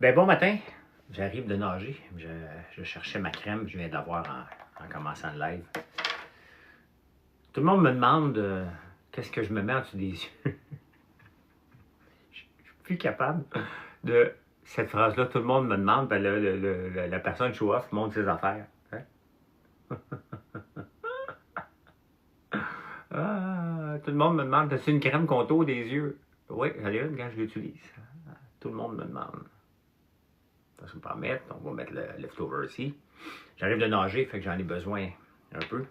Ben bon matin, j'arrive de nager. Je cherchais ma crème, je viens de l'avoir en commençant le live. Tout le monde me demande qu'est-ce que je me mets en dessous des yeux. Je suis plus capable de cette phrase-là. Tout le monde me demande, ben la personne show-off montre ses affaires. Hein? Tout le monde me demande, as-tu une crème contour des yeux? Oui, j'en ai une quand je l'utilise. Tout le monde me demande. Ça, je peux pas en mettre. On va mettre le leftover ici. J'arrive de nager, fait que j'en ai besoin un peu.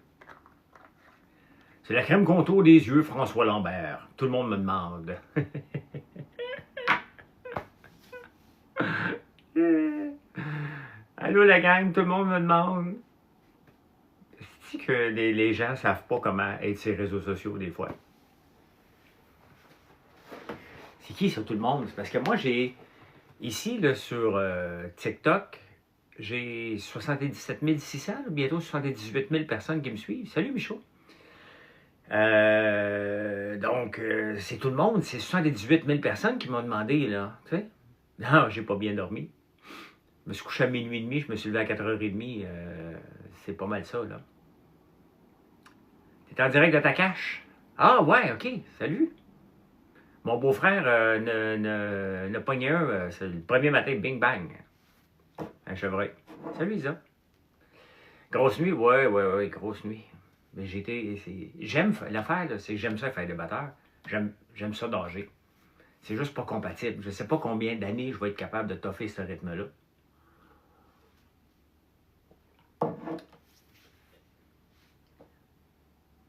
C'est la crème contour des yeux, François Lambert. Tout le monde me demande. Allô la gang, tout le monde me demande. C'est que les gens ne savent pas comment être sur les réseaux sociaux des fois. C'est qui ça, tout le monde? C'est parce que moi, j'ai ici là, sur TikTok, j'ai 77 600, bientôt 78 000 personnes qui me suivent. Salut Michaud. Donc, c'est tout le monde, c'est 78 000 personnes qui m'ont demandé, là, tu sais. Non, j'ai pas bien dormi. Je me suis couché à minuit et demi, je me suis levé à 4h30, c'est pas mal ça, là. T'es en direct de ta cache? Ah, ouais, ok, salut. Mon beau-frère n'a pogné un, c'est le premier matin, bing bang, un chevreuil. Salut, Isa. Grosse nuit, ouais, grosse nuit. Mais j'aime l'affaire, c'est que j'aime ça faire des batteurs. J'aime ça nager. C'est juste pas compatible. Je sais pas combien d'années je vais être capable de toffer ce rythme-là.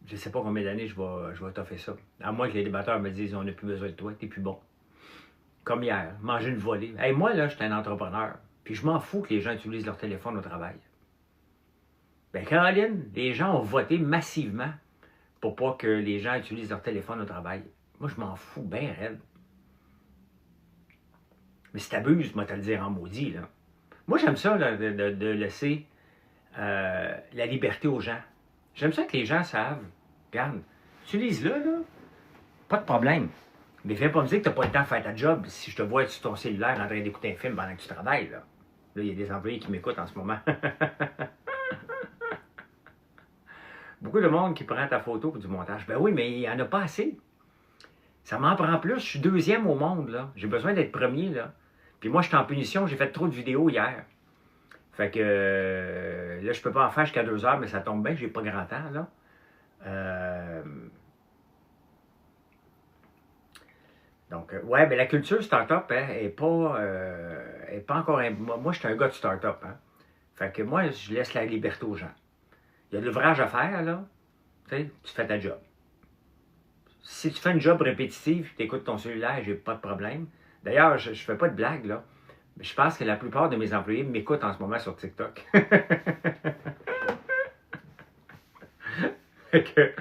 Je sais pas combien d'années je vais toffer ça. À moins que les débatteurs me disent on n'a plus besoin de toi, t'es plus bon. Comme hier, manger une volée. Hey, moi, là, j'étais un entrepreneur. Puis je m'en fous que les gens utilisent leur téléphone au travail. Ben, Caroline, les gens ont voté massivement pour pas que les gens utilisent leur téléphone au travail. Moi, je m'en fous bien raide. Mais si t'abuses, moi, te le dire en maudit, là. Moi, j'aime ça, là, de laisser la liberté aux gens. J'aime ça que les gens savent. Regarde, utilise-le, là. Pas de problème. Mais fais pas me dire que t'as pas le temps de faire ta job si je te vois sur ton cellulaire en train d'écouter un film pendant que tu travailles, là. Là, il y a des employés qui m'écoutent en ce moment. Beaucoup de monde qui prend ta photo pour du montage. Ben oui, mais il n'y en a pas assez. Ça m'en prend plus. Je suis deuxième au monde, là. J'ai besoin d'être premier, là. Puis moi, je suis en punition. J'ai fait trop de vidéos hier. Fait que là, je peux pas en faire jusqu'à 2 heures, mais ça tombe bien, j'ai pas grand temps, là. Donc, ouais, mais la culture start-up hein, est pas encore... Moi, je suis un gars de start-up. Hein. Fait que moi, je laisse la liberté aux gens. Il y a de l'ouvrage à faire, là. Tu sais, tu fais ta job. Si tu fais une job répétitive, tu écoutes ton cellulaire, j'ai pas de problème. D'ailleurs, je fais pas de blague, là. Mais je pense que la plupart de mes employés m'écoutent en ce moment sur TikTok. Fait que,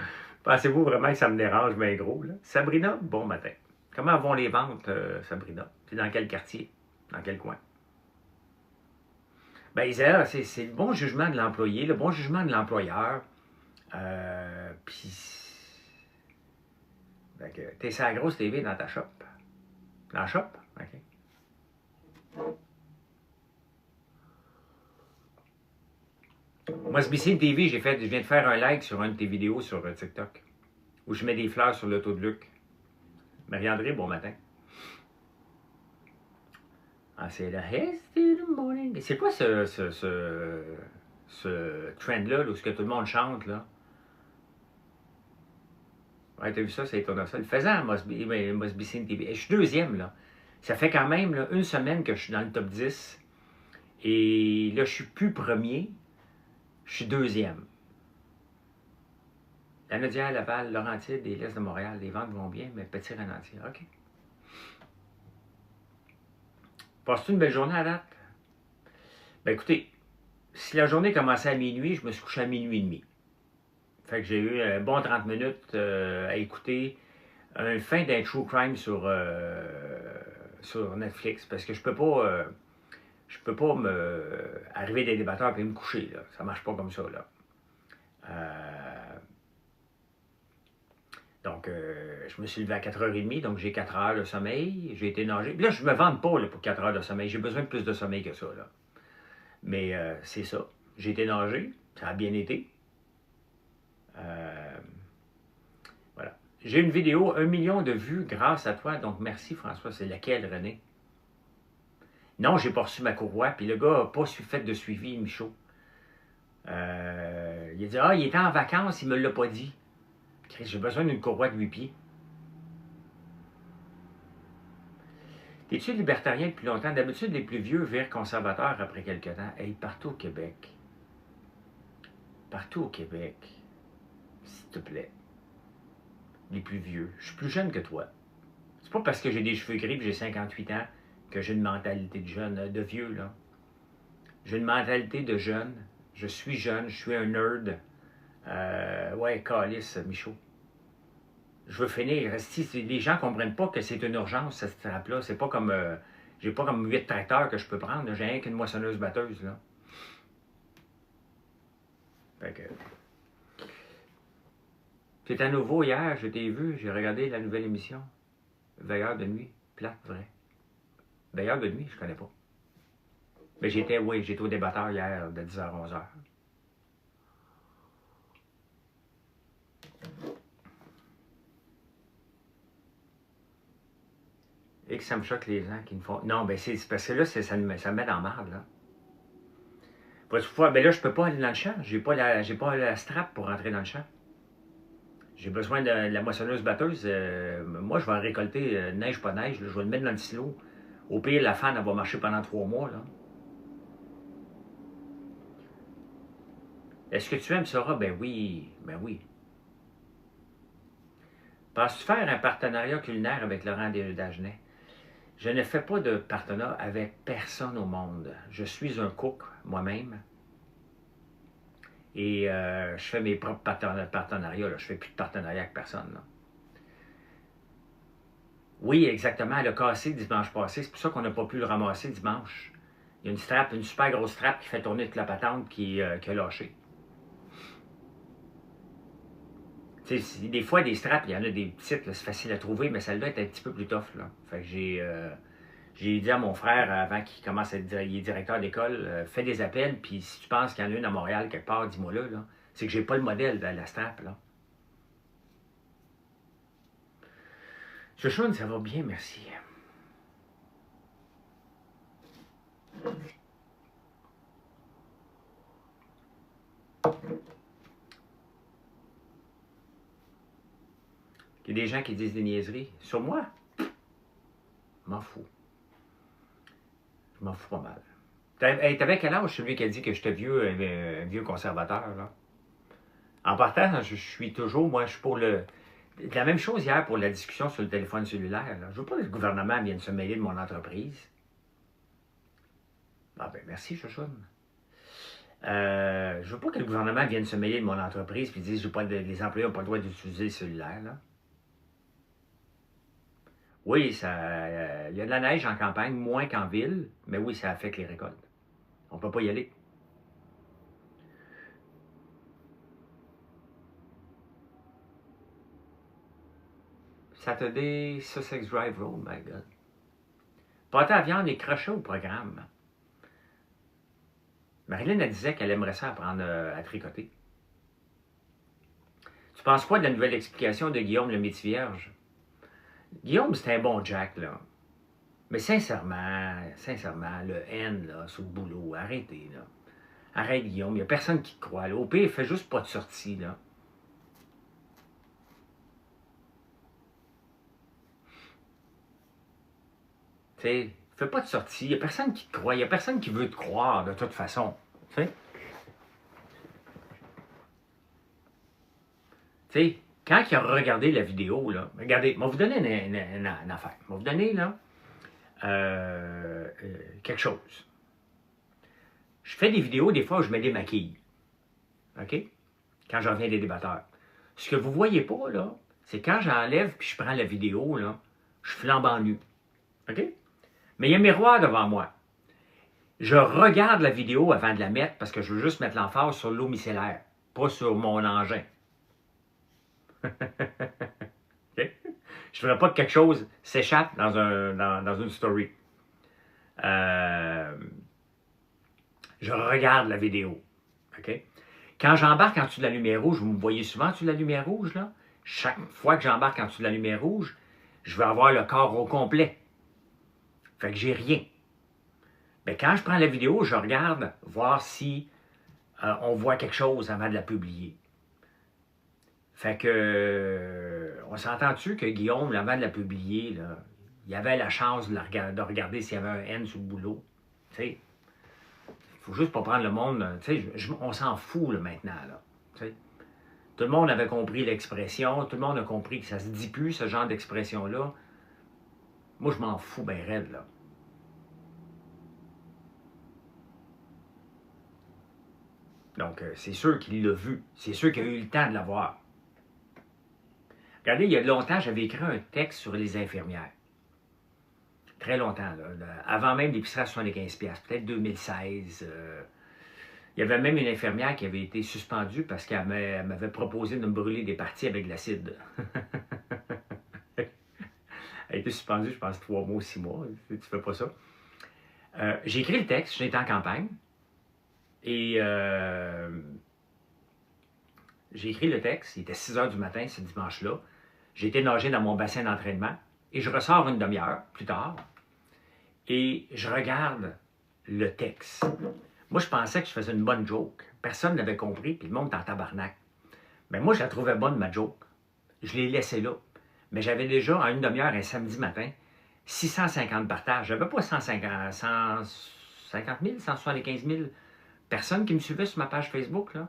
pensez-vous vraiment que ça me dérange bien gros, là? Sabrina, bon matin. Comment vont les ventes, Sabrina? C'est dans quel quartier? Dans quel coin? Ben, Isaiah, c'est le bon jugement de l'employé, le bon jugement de l'employeur. Puis, t'es sur la grosse TV dans ta shop. Dans la shop? OK. Moi, SBC TV, je viens de faire un like sur une de tes vidéos sur TikTok, où je mets des fleurs sur l'auto de Luc. Marie-André, bon matin. Ah, c'est la Hey, the morning. C'est quoi ce trend-là, où ce que tout le monde chante, là? Ouais, t'as vu ça, c'est étonnant ça. Le faisant Must Be Seen TV. Et je suis deuxième, là. Ça fait quand même là, une semaine que je suis dans le top 10. Et là, je suis plus premier. Je suis deuxième. La Nodière, Laval, Laurentides et l'Est de Montréal, les ventes vont bien, mais petit ralenti. OK. Passes-tu une belle journée à date? Ben écoutez, si la journée commençait à minuit, je me suis couché à minuit et demi. Fait que j'ai eu un bon 30 minutes à écouter un fin d'un true crime sur Netflix. Parce que je peux pas arriver des débatteurs et me coucher. Là. Ça marche pas comme ça. Là. Donc, je me suis levé à 4h30, donc j'ai 4 heures de sommeil. J'ai été nager. Puis là, je ne me vante pas là, pour 4 heures de sommeil. J'ai besoin de plus de sommeil que ça. Là. Mais c'est ça. J'ai été nager. Ça a bien été. Voilà. J'ai une vidéo, 1 million de vues grâce à toi. Donc, merci François. C'est laquelle, René? Non, j'ai pas reçu ma courroie. Puis le gars n'a pas fait de suivi, Michaud. Il a dit, ah, il était en vacances, il me l'a pas dit. J'ai besoin d'une courroie de 8 pieds. Es-tu libertarien depuis longtemps? D'habitude, les plus vieux virent conservateurs après quelques temps. Hey, partout au Québec. Partout au Québec. S'il te plaît. Les plus vieux. Je suis plus jeune que toi. C'est pas parce que j'ai des cheveux gris et j'ai 58 ans que j'ai une mentalité de jeune, de vieux, là. J'ai une mentalité de jeune. Je suis jeune, je suis un nerd. Ouais, calice, Michaud. Je veux finir. Si les gens ne comprennent pas que c'est une urgence, cette strap-là, c'est pas comme. J'ai pas comme 8 tracteurs que je peux prendre. J'ai rien qu'une moissonneuse-batteuse, là. Fait que. C'est à nouveau hier, je t'ai vu, j'ai regardé la nouvelle émission. Veilleur de nuit. Plate, vrai. Veilleur de nuit, je connais pas. Mais j'étais au débatteur hier de 10h à 11h. Et que ça me choque les gens qui me font. Non, ben c'est parce que là, ça me met dans la marde, là. Ben là, je peux pas aller dans le champ. J'ai pas la strap pour rentrer dans le champ. J'ai besoin de la moissonneuse-batteuse. Moi, je vais en récolter neige, pas neige. Là, je vais le mettre dans le silo. Au pire, la fan, elle va marcher pendant 3 mois, là. Est-ce que tu aimes Sora? Ben oui, ben oui. Penses-tu faire un partenariat culinaire avec Laurent Dagenet? Je ne fais pas de partenariat avec personne au monde. Je suis un cook moi-même. Et je fais mes propres partenariats. Là. Je ne fais plus de partenariat avec personne. Là. Oui, exactement. Elle a cassé dimanche passé. C'est pour ça qu'on n'a pas pu le ramasser dimanche. Il y a une strap, une super grosse strap qui fait tourner toute la patente qui a lâché. Des fois, des straps, il y en a des petites, c'est facile à trouver, mais celle-là est un petit peu plus tough. Là. Fait que j'ai dit à mon frère, avant qu'il commence à être il est directeur d'école, fais des appels, puis si tu penses qu'il y en a une à Montréal quelque part, dis-moi là. C'est que j'ai pas le modèle de la strap. Là. Chouchoune, ça va bien, merci. Il y a des gens qui disent des niaiseries. Sur moi, je m'en fous. Je m'en fous pas mal. T'avais quel âge, celui qui a dit que j'étais vieux, un vieux conservateur, là? En partant, je suis toujours, moi, je suis pour le... La même chose hier pour la discussion sur le téléphone cellulaire. Là. Je veux pas que le gouvernement vienne se mêler de mon entreprise. Ah ben, merci, Chouchoune. Je veux pas que le gouvernement vienne se mêler de mon entreprise et dise que les employés n'ont pas le droit d'utiliser le cellulaire, là. Oui, il y a de la neige en campagne, moins qu'en ville, mais oui, ça affecte les récoltes. On ne peut pas y aller. Saturday, Sussex Drive Road, my God. Pâté à viande et crochet au programme. Marilyn, elle disait qu'elle aimerait ça apprendre à tricoter. Tu penses quoi de la nouvelle explication de Guillaume le Métis-Vierge? Guillaume, c'est un bon Jack, là. Mais sincèrement, le N, là, sur le boulot, arrêtez, là. Arrête, Guillaume, il n'y a personne qui te croit, là. Au pire, fais juste pas de sortie, là. Tu sais, fais pas de sortie, il n'y a personne qui te croit, il n'y a personne qui veut te croire, de toute façon. Tu sais? Tu sais, quand il a regardé la vidéo, là, regardez, je vais vous donner une affaire. Je vais vous donner, là, quelque chose. Je fais des vidéos, des fois, où je me démaquille. OK? Quand j'en reviens des débatteurs. Ce que vous ne voyez pas, là, c'est quand j'enlève puis je prends la vidéo, là, je flambe en nu. OK? Mais il y a un miroir devant moi. Je regarde la vidéo avant de la mettre parce que je veux juste mettre l'emphase sur l'eau micellaire, pas sur mon engin. Je ne voudrais pas que quelque chose s'échappe dans une story. Je regarde la vidéo. OK? Quand j'embarque en dessous de la lumière rouge, vous me voyez souvent en dessous de la lumière rouge, là? Chaque fois que j'embarque en dessous de la lumière rouge, je vais avoir le corps au complet. Fait que j'ai rien. Mais quand je prends la vidéo, je regarde voir si on voit quelque chose avant de la publier. Fait que, on s'entend-tu que Guillaume, avant de la publier, là, il avait la chance de regarder s'il y avait un N sur le boulot. Tu sais, il faut juste pas prendre le monde, tu sais, on s'en fout là, maintenant, là. Tu sais. Tout le monde avait compris l'expression, tout le monde a compris que ça se dit plus, ce genre d'expression-là. Moi, je m'en fous ben raide, là. Donc, c'est sûr qu'il l'a vu. C'est sûr qu'il a eu le temps de la voir. Regardez, il y a longtemps, j'avais écrit un texte sur les infirmières. Très longtemps, là, avant même l'épicerie à 75$, peut-être 2016. Il y avait même une infirmière qui avait été suspendue parce qu'elle m'avait proposé de me brûler des parties avec de l'acide. Elle a été suspendue, je pense, 3 mois ou 6 mois. Tu fais pas ça. J'ai écrit le texte, j'étais en campagne. Et j'ai écrit le texte, il était 6 h du matin ce dimanche-là. J'ai été nager dans mon bassin d'entraînement et je ressors une demi-heure plus tard et je regarde le texte. Moi, je pensais que je faisais une bonne joke. Personne n'avait compris, puis le monde était en tabarnak. Mais moi, je la trouvais bonne, ma joke. Je l'ai laissée là. Mais j'avais déjà, en une demi-heure, un samedi matin, 650 partages. J'avais pas 150 000, 175 000 personnes qui me suivaient sur ma page Facebook, là.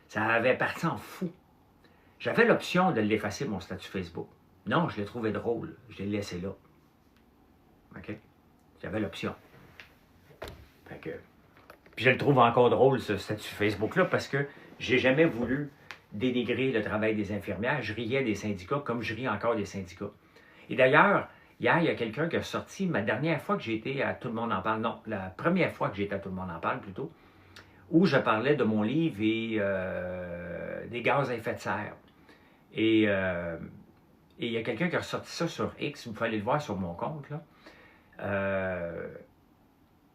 Ça avait parti en fou. J'avais l'option de l'effacer, mon statut Facebook. Non, je l'ai trouvé drôle. Je l'ai laissé là. OK? J'avais l'option. Fait que... Puis je le trouve encore drôle, ce statut Facebook-là, parce que j'ai jamais voulu dénigrer le travail des infirmières. Je riais des syndicats comme je ris encore des syndicats. Et d'ailleurs, hier, il y a quelqu'un qui a sorti, ma dernière fois que j'ai été à Tout le monde en parle, non, la première fois que j'ai été à Tout le monde en parle, plutôt, où je parlais de mon livre et des gaz à effet de serre. Et il y a quelqu'un qui a ressorti ça sur X, vous pouvez aller le voir sur mon compte, là.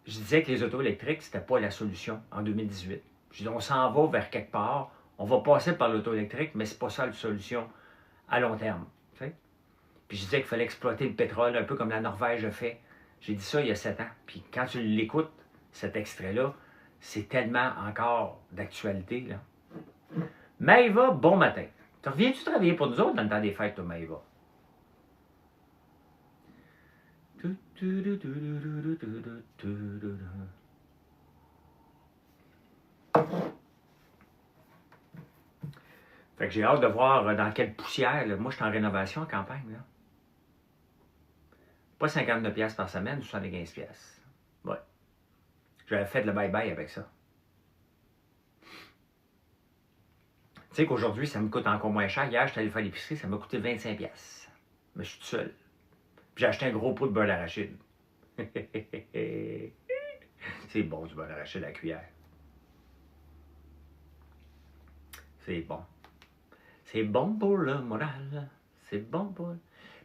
Je disais que les autos électriques, c'était pas la solution en 2018. Je dis, on s'en va vers quelque part, on va passer par l'auto électrique, mais c'est pas ça la solution à long terme. T'sais? Puis je disais qu'il fallait exploiter le pétrole, un peu comme la Norvège a fait. J'ai dit ça il y a 7 ans. Puis quand tu l'écoutes, cet extrait-là, c'est tellement encore d'actualité, là. Maëva, bon matin. Tu reviens-tu travailler pour nous autres dans le temps des fêtes, toi, Maëva? Fait que j'ai hâte de voir dans quelle poussière, là. Moi, je suis en rénovation en campagne, là. Pas 59$ par semaine, 75$. Ouais. J'avais fait le bye-bye avec ça. Tu sais qu'aujourd'hui, ça me coûte encore moins cher. Hier, j'étais allé faire l'épicerie, ça m'a coûté 25$. Mais je suis tout seul. Puis j'ai acheté un gros pot de beurre d'arachide. C'est bon du beurre d'arachide à la cuillère. C'est bon. C'est bon pour le moral. C'est bon pour...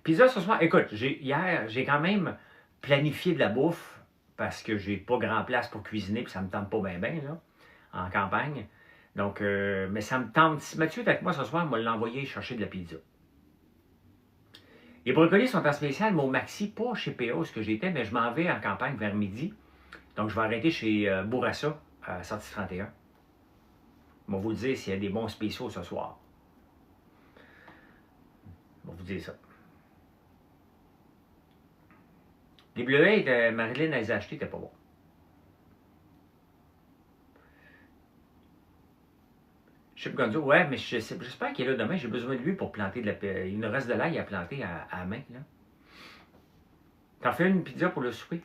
Puis ça, ce soir, écoute, hier, j'ai quand même planifié de la bouffe parce que j'ai pas grand place pour cuisiner, puis ça me tente pas bien, là, en campagne. Donc, mais ça me tente. Si Mathieu est avec moi ce soir, il m'a l'envoyé chercher de la pizza. Les brocolis sont en spécial, mais au Maxi, pas chez PO, ce que j'étais, mais je m'en vais en campagne vers midi. Donc, je vais arrêter chez Bourassa, à sortie 31. Je vais vous dire s'il y a des bons spéciaux ce soir. Je vais vous dire ça. Les bleuets de Marilyn, elle les a achetés, c'était pas bon. Chip Gonzo, ouais, mais j'espère qu'il est là demain. J'ai besoin de lui pour planter de la... Il nous reste de l'ail à planter à la main, là. T'en fais une pizza pour le souper?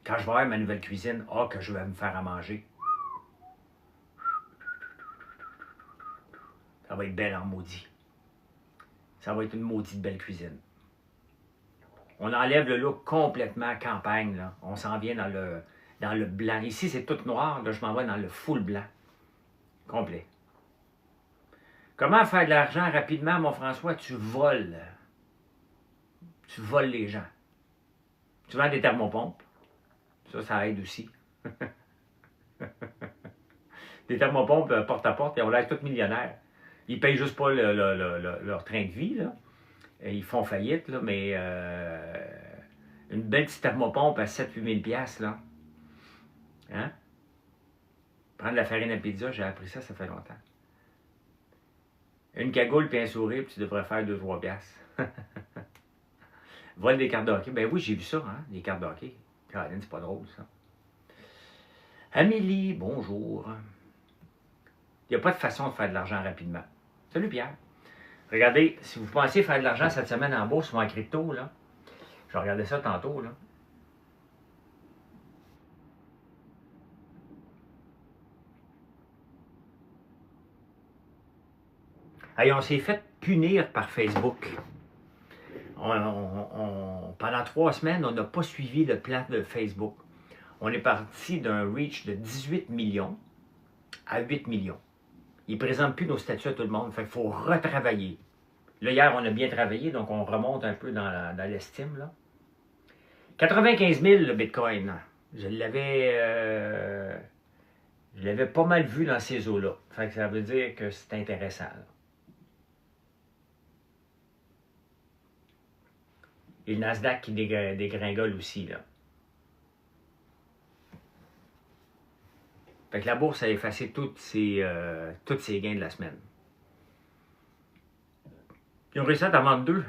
Quand je vais avoir ma nouvelle cuisine, que je vais me faire à manger. Ça va être belle en maudit. Ça va être une maudite belle cuisine. On enlève le look complètement campagne, là. On s'en vient dans le blanc. Ici, c'est tout noir. Là, je m'en vais dans le full blanc. Complet. Comment faire de l'argent rapidement, mon François? Tu voles. Tu voles les gens. Tu vends des thermopompes. Ça aide aussi. Des thermopompes porte à porte, ils ont l'air tous millionnaires. Ils ne payent juste pas leur train de vie, là. Ils font faillite, là, mais une belle petite thermopompe à 7-8 000 $, là. Hein? Prendre de la farine à pizza, j'ai appris ça fait longtemps. Une cagoule puis un sourire, puis tu devrais faire 2-3 $. Vol des cartes de hockey. Ben oui, j'ai vu ça, hein, des cartes de hockey. Caroline, c'est pas drôle, ça. Amélie, bonjour. Il n'y a pas de façon de faire de l'argent rapidement. Salut Pierre. Regardez, si vous pensez faire de l'argent cette semaine en bourse ou en crypto, là, je regardais ça tantôt, là. Hey, on s'est fait punir par Facebook. Pendant 3 semaines, on n'a pas suivi le plan de Facebook. On est parti d'un reach de 18 millions à 8 millions. Ils ne présentent plus nos statuts à tout le monde. Fait qu'il faut retravailler. Là, hier, on a bien travaillé, donc on remonte un peu dans l'estime, là. 95 000 le Bitcoin. Je l'avais pas mal vu dans ces eaux-là. Fait que ça veut dire que c'est intéressant, là. Et le Nasdaq qui dégringole aussi, là. Fait que la bourse a effacé tous ses gains de la semaine. Ils ont réussi à en vendre 2.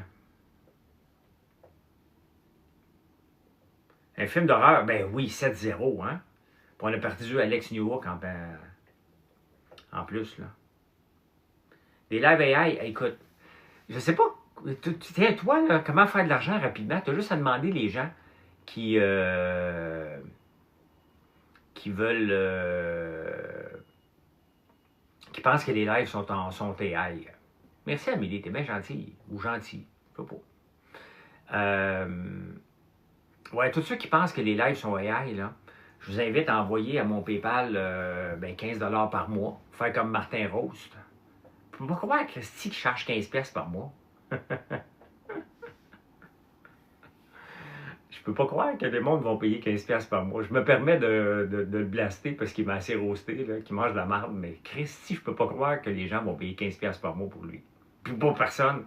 Un film d'horreur, ben oui, 7-0, hein. Puis on a perdu Alex Newhook en plus, là. Des live AI, écoute, je sais pas, tiens, toi, là, comment faire de l'argent rapidement? Tu as juste à demander les gens qui veulent, qui pensent que les lives sont AI. Merci Amélie, t'es bien gentille, ou gentil, je sais pas. Ouais, tous ceux qui pensent que les lives sont AI, là, je vous invite à envoyer à mon PayPal 15 $ par mois, faire comme Martin Roast. Je peux pas croire que Christy qui charge 15 $ par mois. Je peux pas croire que les mondes vont payer 15 $ par mois. Je me permets de le blaster parce qu'il m'a assez roasté, qu'il mange de la marde, mais Christy, je peux pas croire que les gens vont payer 15 $ par mois pour lui. Puis pour personne.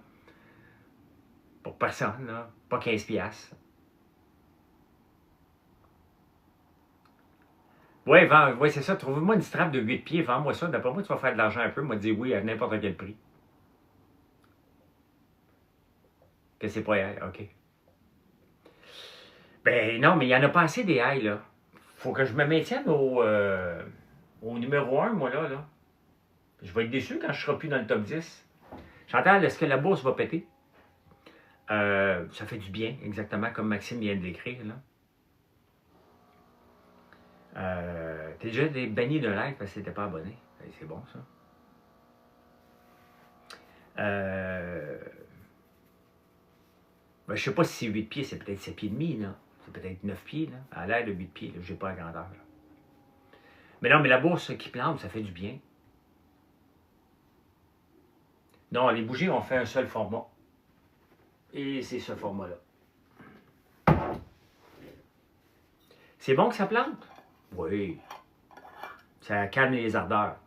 Pour personne, là. Pas 15 $. Ouais, c'est ça. Trouve-moi une strap de 8 pieds, vends-moi ça. D'après moi, tu vas faire de l'argent un peu. Moi, dire oui à n'importe quel prix. Que c'est pas AI, OK. Ben non, mais il n'y en a pas assez des AI, là. Faut que je me maintienne au numéro 1, moi, là. Je vais être déçu quand je ne serai plus dans le top 10. Chantal, est-ce que la bourse va péter? Ça fait du bien, exactement comme Maxime vient de l'écrire, là. T'es déjà banni d'un like parce que t'étais pas abonné. C'est bon, ça. Je sais pas si c'est 8 pieds, c'est peut-être 7 pieds et demi, là. C'est peut-être 9 pieds, là. À l'air de 8 pieds, là. J'ai pas la grandeur, là. Mais non, mais la bourse qui plante, ça fait du bien. Non, les bougies ont fait un seul format. Et c'est ce format-là. C'est bon que ça plante? Oui. Ça calme les ardeurs.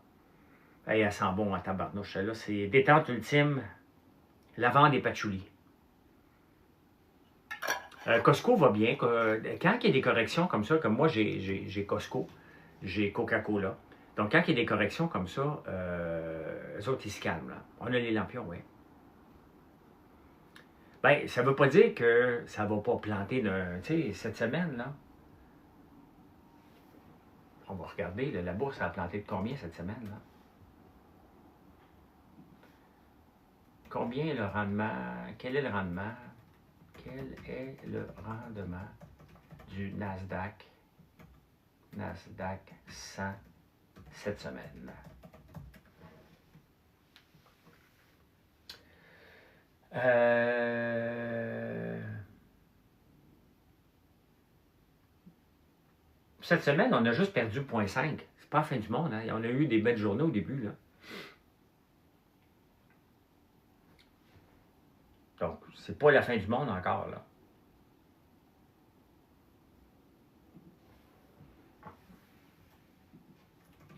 Hey, elle sent bon en tabarnouche, là. C'est détente ultime. Lavande et patchouli. Costco va bien. Quand il y a des corrections comme ça, comme moi, j'ai Costco, j'ai Coca-Cola. Donc, quand il y a des corrections comme ça, eux autres, ils se calment, là. On a les lampions, oui. Ben, ça ne veut pas dire que ça ne va pas planter, tu sais, cette semaine, là. On va regarder, là, la bourse a planté de combien cette semaine, là? Combien est le rendement? Quel est le rendement? Quel est le rendement du Nasdaq 100 cette semaine? Cette semaine, on a juste perdu 0,5. C'est pas la fin du monde, hein? On a eu des belles journées au début, là. Donc, C'est pas la fin du monde encore, là.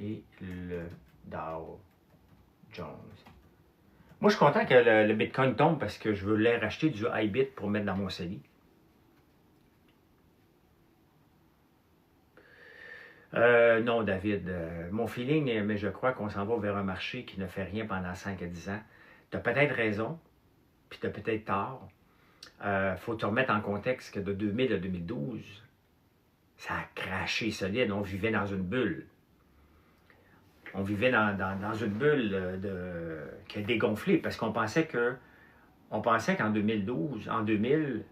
Et le Dow Jones. Moi, je suis content que le Bitcoin tombe parce que je veux les racheter du iBit pour mettre dans mon CELI. Non, David. Mon feeling, mais je crois qu'on s'en va vers un marché qui ne fait rien pendant 5 à 10 ans. Tu as peut-être raison, puis tu as peut-être tort. Faut te remettre en contexte que de 2000 à 2012, ça a craché solide. On vivait dans une bulle. On vivait dans une bulle qui a dégonflé parce qu'on pensait qu'en 2012, en 2000,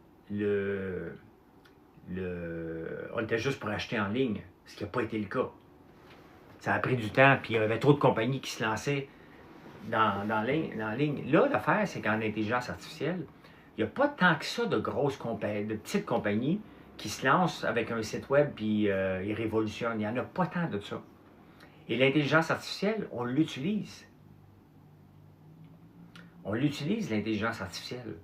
on était juste pour acheter en ligne, ce qui n'a pas été le cas. Ça a pris du temps, puis il y avait trop de compagnies qui se lançaient dans ligne. Là, l'affaire, c'est qu'en intelligence artificielle, il n'y a pas tant que ça de grosses compagnies, de petites compagnies qui se lancent avec un site web puis ils révolutionnent. Il n'y en a pas tant de ça. Et l'intelligence artificielle, on l'utilise. On l'utilise, l'intelligence artificielle.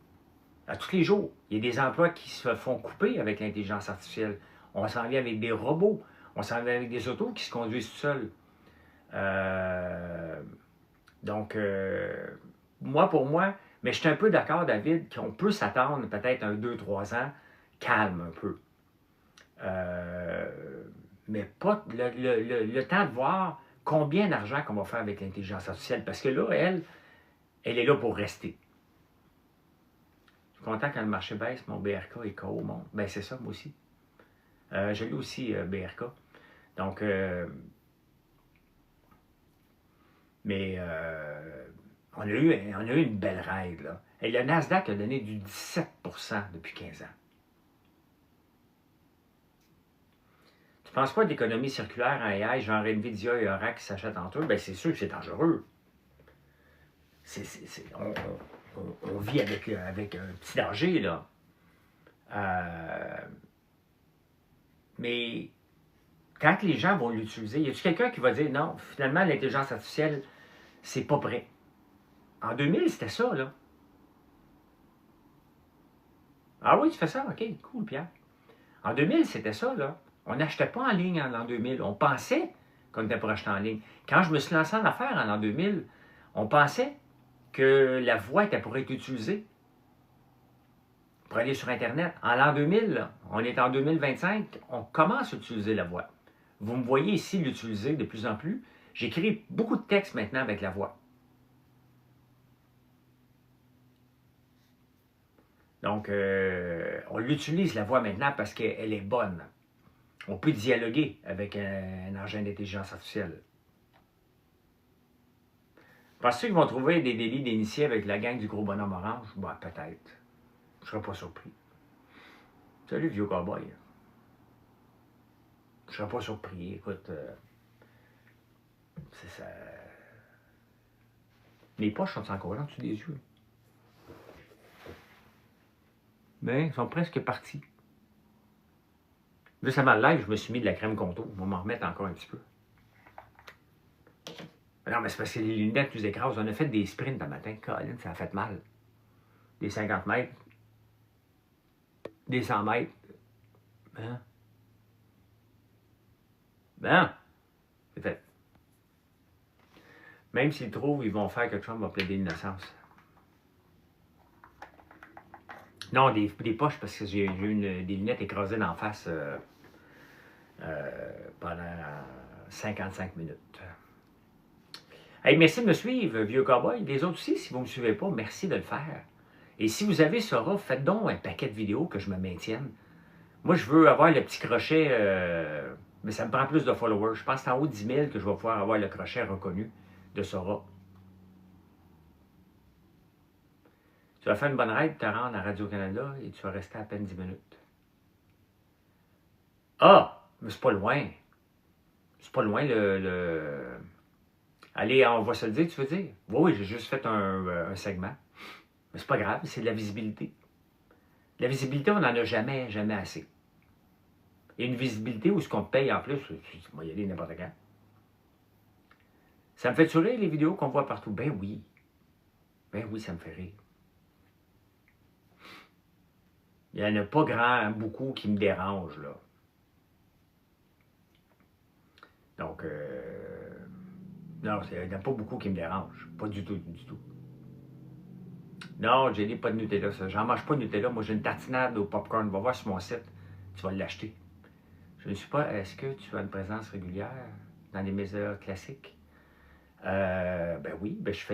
À tous les jours, il y a des emplois qui se font couper avec l'intelligence artificielle. On s'en vient avec des robots. On s'en vient avec des autos qui se conduisent tout seuls. Pour moi, mais je suis un peu d'accord, David, qu'on peut s'attendre peut-être 2-3 ans, calme un peu. Mais pas le temps de voir combien d'argent qu'on va faire avec l'intelligence artificielle. Parce que là, elle est là pour rester. Je suis content quand le marché baisse, mon BRK est KO monte. Ben c'est ça, moi aussi. J'ai lu aussi BRK. Donc, on a eu une belle règle, là. Et le Nasdaq a donné du 17% depuis 15 ans. Tu ne penses pas d'économie circulaire en AI, genre Nvidia et Oracle qui s'achètent entre eux? Bien, c'est sûr que c'est dangereux. On vit avec un petit danger, là. Mais quand les gens vont l'utiliser, y a-t-il quelqu'un qui va dire non, finalement, l'intelligence artificielle, c'est pas prêt? En 2000, c'était ça, là. Ah oui, tu fais ça? OK, cool, Pierre. En 2000, c'était ça, là. On n'achetait pas en ligne en l'an 2000. On pensait qu'on était pour acheter en ligne. Quand je me suis lancé en affaires en l'an 2000, on pensait que la voix était pour être utilisée pour aller sur Internet. En l'an 2000, là, on est en 2025, on commence à utiliser la voix. Vous me voyez ici l'utiliser de plus en plus. J'écris beaucoup de textes maintenant avec la voix. Donc, on l'utilise la voix maintenant parce qu'elle est bonne. On peut dialoguer avec un engin d'intelligence artificielle. Penses-tu qu'ils vont trouver des délits d'initiés avec la gang du gros bonhomme orange? Bon, peut-être. Je ne serais pas surpris. Salut, vieux cowboy. Je ne serais pas surpris. Écoute, c'est ça. Mes poches sont encore là en dessous des yeux. Mais ils sont presque partis. Récemment, le live, je me suis mis de la crème contour. On va m'en remettre encore un petit peu. Non, mais c'est parce que les lunettes nous écrasent. On a fait des sprints le matin. Colin, ça a fait mal. Des 50 mètres. Des 100 mètres. C'est fait. Même s'ils trouvent, ils vont faire que Trump va plaider l'innocence. Non, des poches parce que j'ai eu des lunettes écrasées d'en face pendant 55 minutes. Hey, merci de me suivre, vieux cowboy. Les autres aussi, si vous ne me suivez pas, merci de le faire. Et si vous avez Sora, faites donc un paquet de vidéos que je me maintienne. Moi, je veux avoir le petit crochet, mais ça me prend plus de followers. Je pense que c'est en haut de 10 000 que je vais pouvoir avoir le crochet reconnu de Sora. Tu vas faire une bonne ride, te rendre à Radio-Canada et tu vas rester à peine 10 minutes. Ah! Mais c'est pas loin. C'est pas loin Allez, on va se le dire, tu veux dire? Oui, j'ai juste fait un segment. Mais c'est pas grave, c'est de la visibilité. La visibilité, on n'en a jamais, jamais assez. Et une visibilité où ce qu'on te paye en plus, moi, y aller n'importe quand. Ça me fait sourire les vidéos qu'on voit partout? Ben oui. Ben oui, ça me fait rire. Il n'y en a pas beaucoup qui me dérangent, là. Donc, non, il n'y en a pas beaucoup qui me dérangent. Pas du tout, du tout. Non, Jenny, pas de Nutella, ça. J'en mange pas de Nutella. Moi, j'ai une tartinade au popcorn. Va voir sur mon site. Tu vas l'acheter. Je ne suis pas... Est-ce que tu as une présence régulière dans les médias classiques? Ben oui, ben je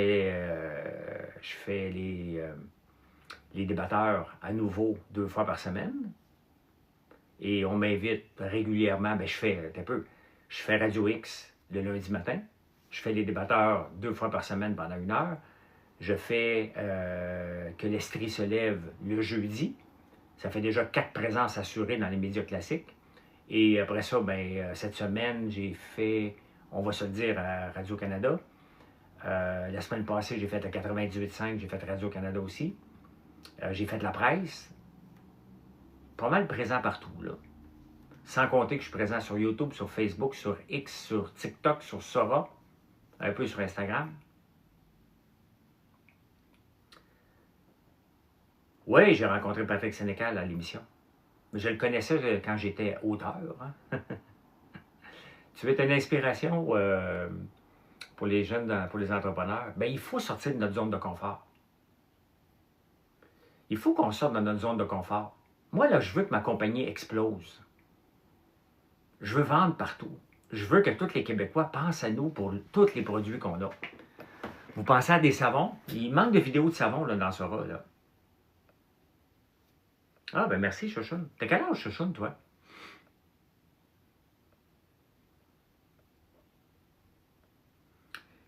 fais les débatteurs à nouveau 2 fois par semaine. Et on m'invite régulièrement. Ben je fais Radio X le lundi matin. Je fais les débatteurs 2 fois par semaine pendant 1 heure. Je fais que l'Estrie se lève le jeudi. Ça fait déjà 4 présences assurées dans les médias classiques. Et après ça, ben, cette semaine, j'ai fait, on va se le dire, à Radio-Canada. La semaine passée, j'ai fait à 98.5, j'ai fait Radio-Canada aussi. J'ai fait la presse. Pas mal présent partout, là. Sans compter que je suis présent sur YouTube, sur Facebook, sur X, sur TikTok, sur Sora, un peu sur Instagram. Oui, j'ai rencontré Patrick Sénécal à l'émission. Je le connaissais quand j'étais auteur. Hein? Tu veux être une inspiration pour les jeunes, pour les entrepreneurs? Bien, il faut sortir de notre zone de confort. Il faut qu'on sorte de notre zone de confort. Moi, là, je veux que ma compagnie explose. Je veux vendre partout. Je veux que tous les Québécois pensent à nous pour tous les produits qu'on a. Vous pensez à des savons? Il manque de vidéos de savons là, dans Sora, là. Ah, ben merci, Chouchoune. T'as quel âge, Chouchoune, toi?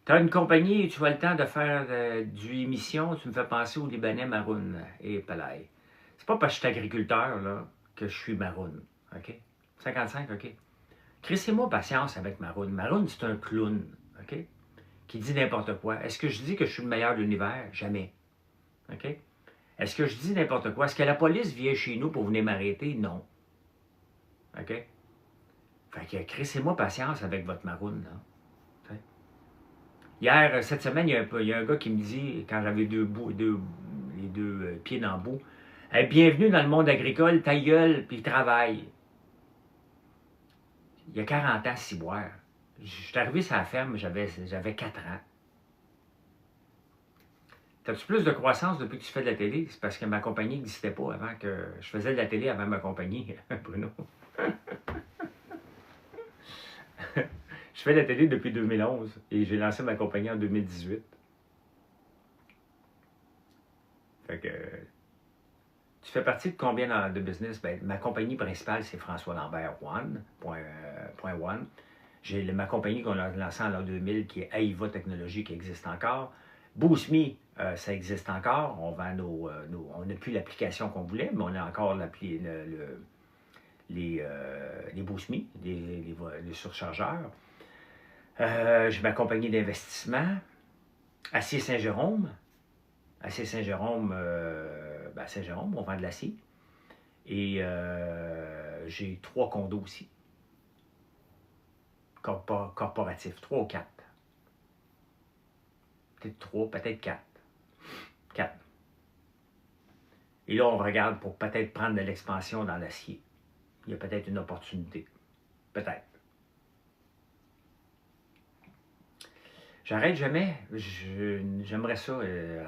Tu as une compagnie et tu as le temps de faire du émission, tu me fais penser au Libanais Maroun et Palais. C'est pas parce que je suis agriculteur là, que je suis Maroun. OK? 55, OK. Crissez-moi patience avec Maroun. Maroun, c'est un clown, OK? Qui dit n'importe quoi. Est-ce que je dis que je suis le meilleur de l'univers? Jamais. OK? Est-ce que je dis n'importe quoi? Est-ce que la police vient chez nous pour venir m'arrêter? Non. OK? Fait que crissez-moi patience avec votre Maroun, là. Hier, cette semaine, il y a un gars qui me dit, quand j'avais les deux pieds dans le bout, hey, bienvenue dans le monde agricole, ta gueule, puis travaille. Il y a 40 ans, ciboire. Je suis arrivé sur la ferme, j'avais 4 ans. T'as-tu plus de croissance depuis que tu fais de la télé? C'est parce que ma compagnie n'existait pas avant que... Je faisais de la télé avant ma compagnie, Bruno. Je fais de la télé depuis 2011 et j'ai lancé ma compagnie en 2018. Fait que... Tu fais partie de combien de business? Ben, ma compagnie principale, c'est François Lambert One. J'ai ma compagnie qu'on a lancée en l'an 2000 qui est AIVA Technologies qui existe encore. BoostMe, ça existe encore. On vend on n'a plus l'application qu'on voulait, mais on a encore les BoostMe, les surchargeurs. J'ai ma compagnie d'investissement, Acier Saint-Jérôme. Acier Saint-Jérôme, à Saint-Jérôme, on vend de l'acier. Et j'ai 3 condos aussi. Corporatifs, 3 ou 4. Peut-être 3, peut-être 4. 4. Et là, on regarde pour peut-être prendre de l'expansion dans l'acier. Il y a peut-être une opportunité. Peut-être. J'arrête jamais. J'aimerais ça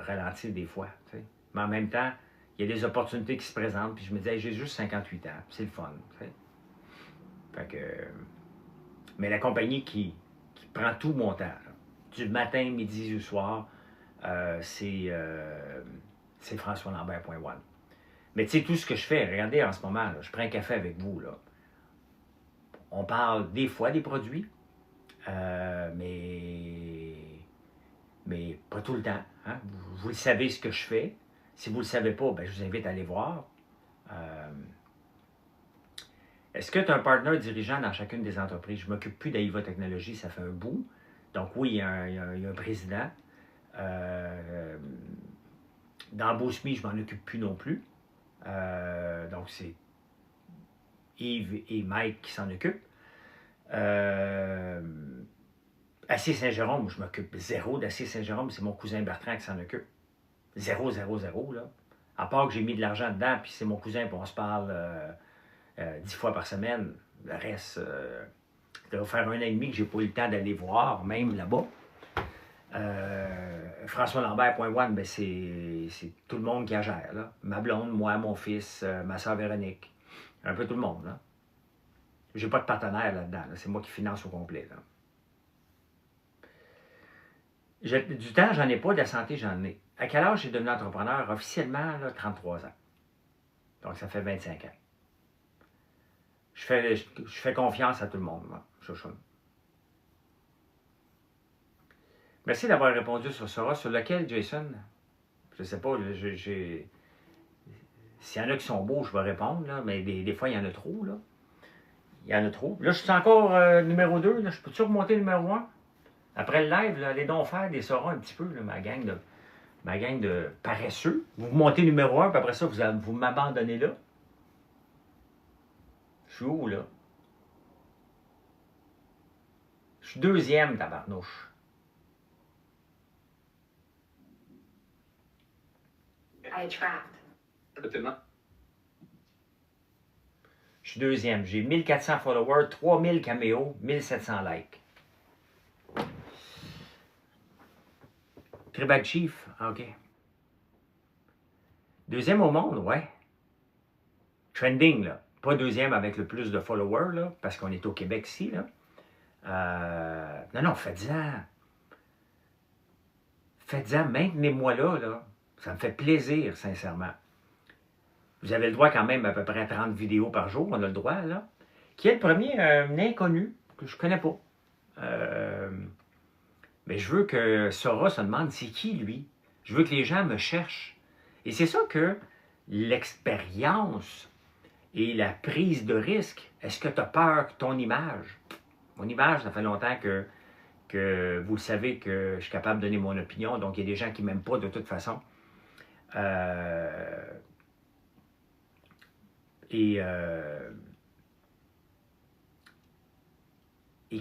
ralentir des fois. T'sais. Mais en même temps, il y a des opportunités qui se présentent. Puis je me dis, hey, j'ai juste 58 ans. C'est le fun. T'sais. Fait que, mais la compagnie qui prend tout mon temps, là, du matin, midi, du soir, c'est françoislambert.one. Mais tu sais, tout ce que je fais, regardez en ce moment, là, je prends un café avec vous. Là. On parle des fois des produits. Mais pas tout le temps. Hein? Vous le savez ce que je fais. Si vous ne le savez pas, ben, je vous invite à aller voir. Est-ce que tu as un partenaire dirigeant dans chacune des entreprises? Je ne m'occupe plus d'AIVA Technologies, ça fait un bout. Donc oui, il y a un président. Dans BoostMe, je ne m'en occupe plus non plus. Donc c'est Yves et Mike qui s'en occupent. Acier Saint-Jérôme, je m'occupe zéro d'Acier Saint-Jérôme, c'est mon cousin Bertrand qui s'en occupe. 0, 0, 0, là. À part que j'ai mis de l'argent dedans, puis c'est mon cousin, puis on se parle 10 fois par semaine. Le reste, ça va faire 1 an et demi que j'ai pas eu le temps d'aller voir, même là-bas. François Lambert.one, ben c'est tout le monde qui la gère. Là. Ma blonde, moi, mon fils, ma soeur Véronique. Un peu tout le monde. Là. J'ai pas de partenaire là-dedans. Là. C'est moi qui finance au complet. Là. Du temps, j'en ai pas. De la santé, j'en ai. À quel âge j'ai devenu entrepreneur? Officiellement, là, 33 ans. Donc, ça fait 25 ans. Je fais confiance à tout le monde, moi. Chouchoune. Merci d'avoir répondu sur Sora. Sur lequel, Jason? Je ne sais pas. S'il y en a qui sont beaux, je vais répondre, là, mais des fois, il y en a trop. Là. Il y en a trop. Là, je suis encore numéro 2. Là. Je peux-tu remonter numéro 1? Après le live, là, allez donc faire des Sora un petit peu, là, ma gang de paresseux. Vous montez numéro 1, puis après ça, vous m'abandonnez là. Je suis où, là? Je suis 2e, tabarnouche. I attract. Je suis 2e. J'ai 1400 followers, 3000 caméos, 1700 likes. Tribal Chief, OK. 2e au monde, ouais. Trending, là. Pas 2e avec le plus de followers, là, parce qu'on est au Québec ici, là. Non, faites-en. Faites-en, maintenez-moi là. Ça me fait plaisir, sincèrement. Vous avez le droit quand même à peu près à 30 vidéos par jour, on a le droit, là. Qui est le premier? Un inconnu, que je connais pas. Mais je veux que Sora se demande, c'est qui, lui? Je veux que les gens me cherchent. Et c'est ça que l'expérience et la prise de risque, est-ce que tu as peur que ton image... Mon image, ça fait longtemps que vous le savez que je suis capable de donner mon opinion, donc il y a des gens qui ne m'aiment pas de toute façon. Et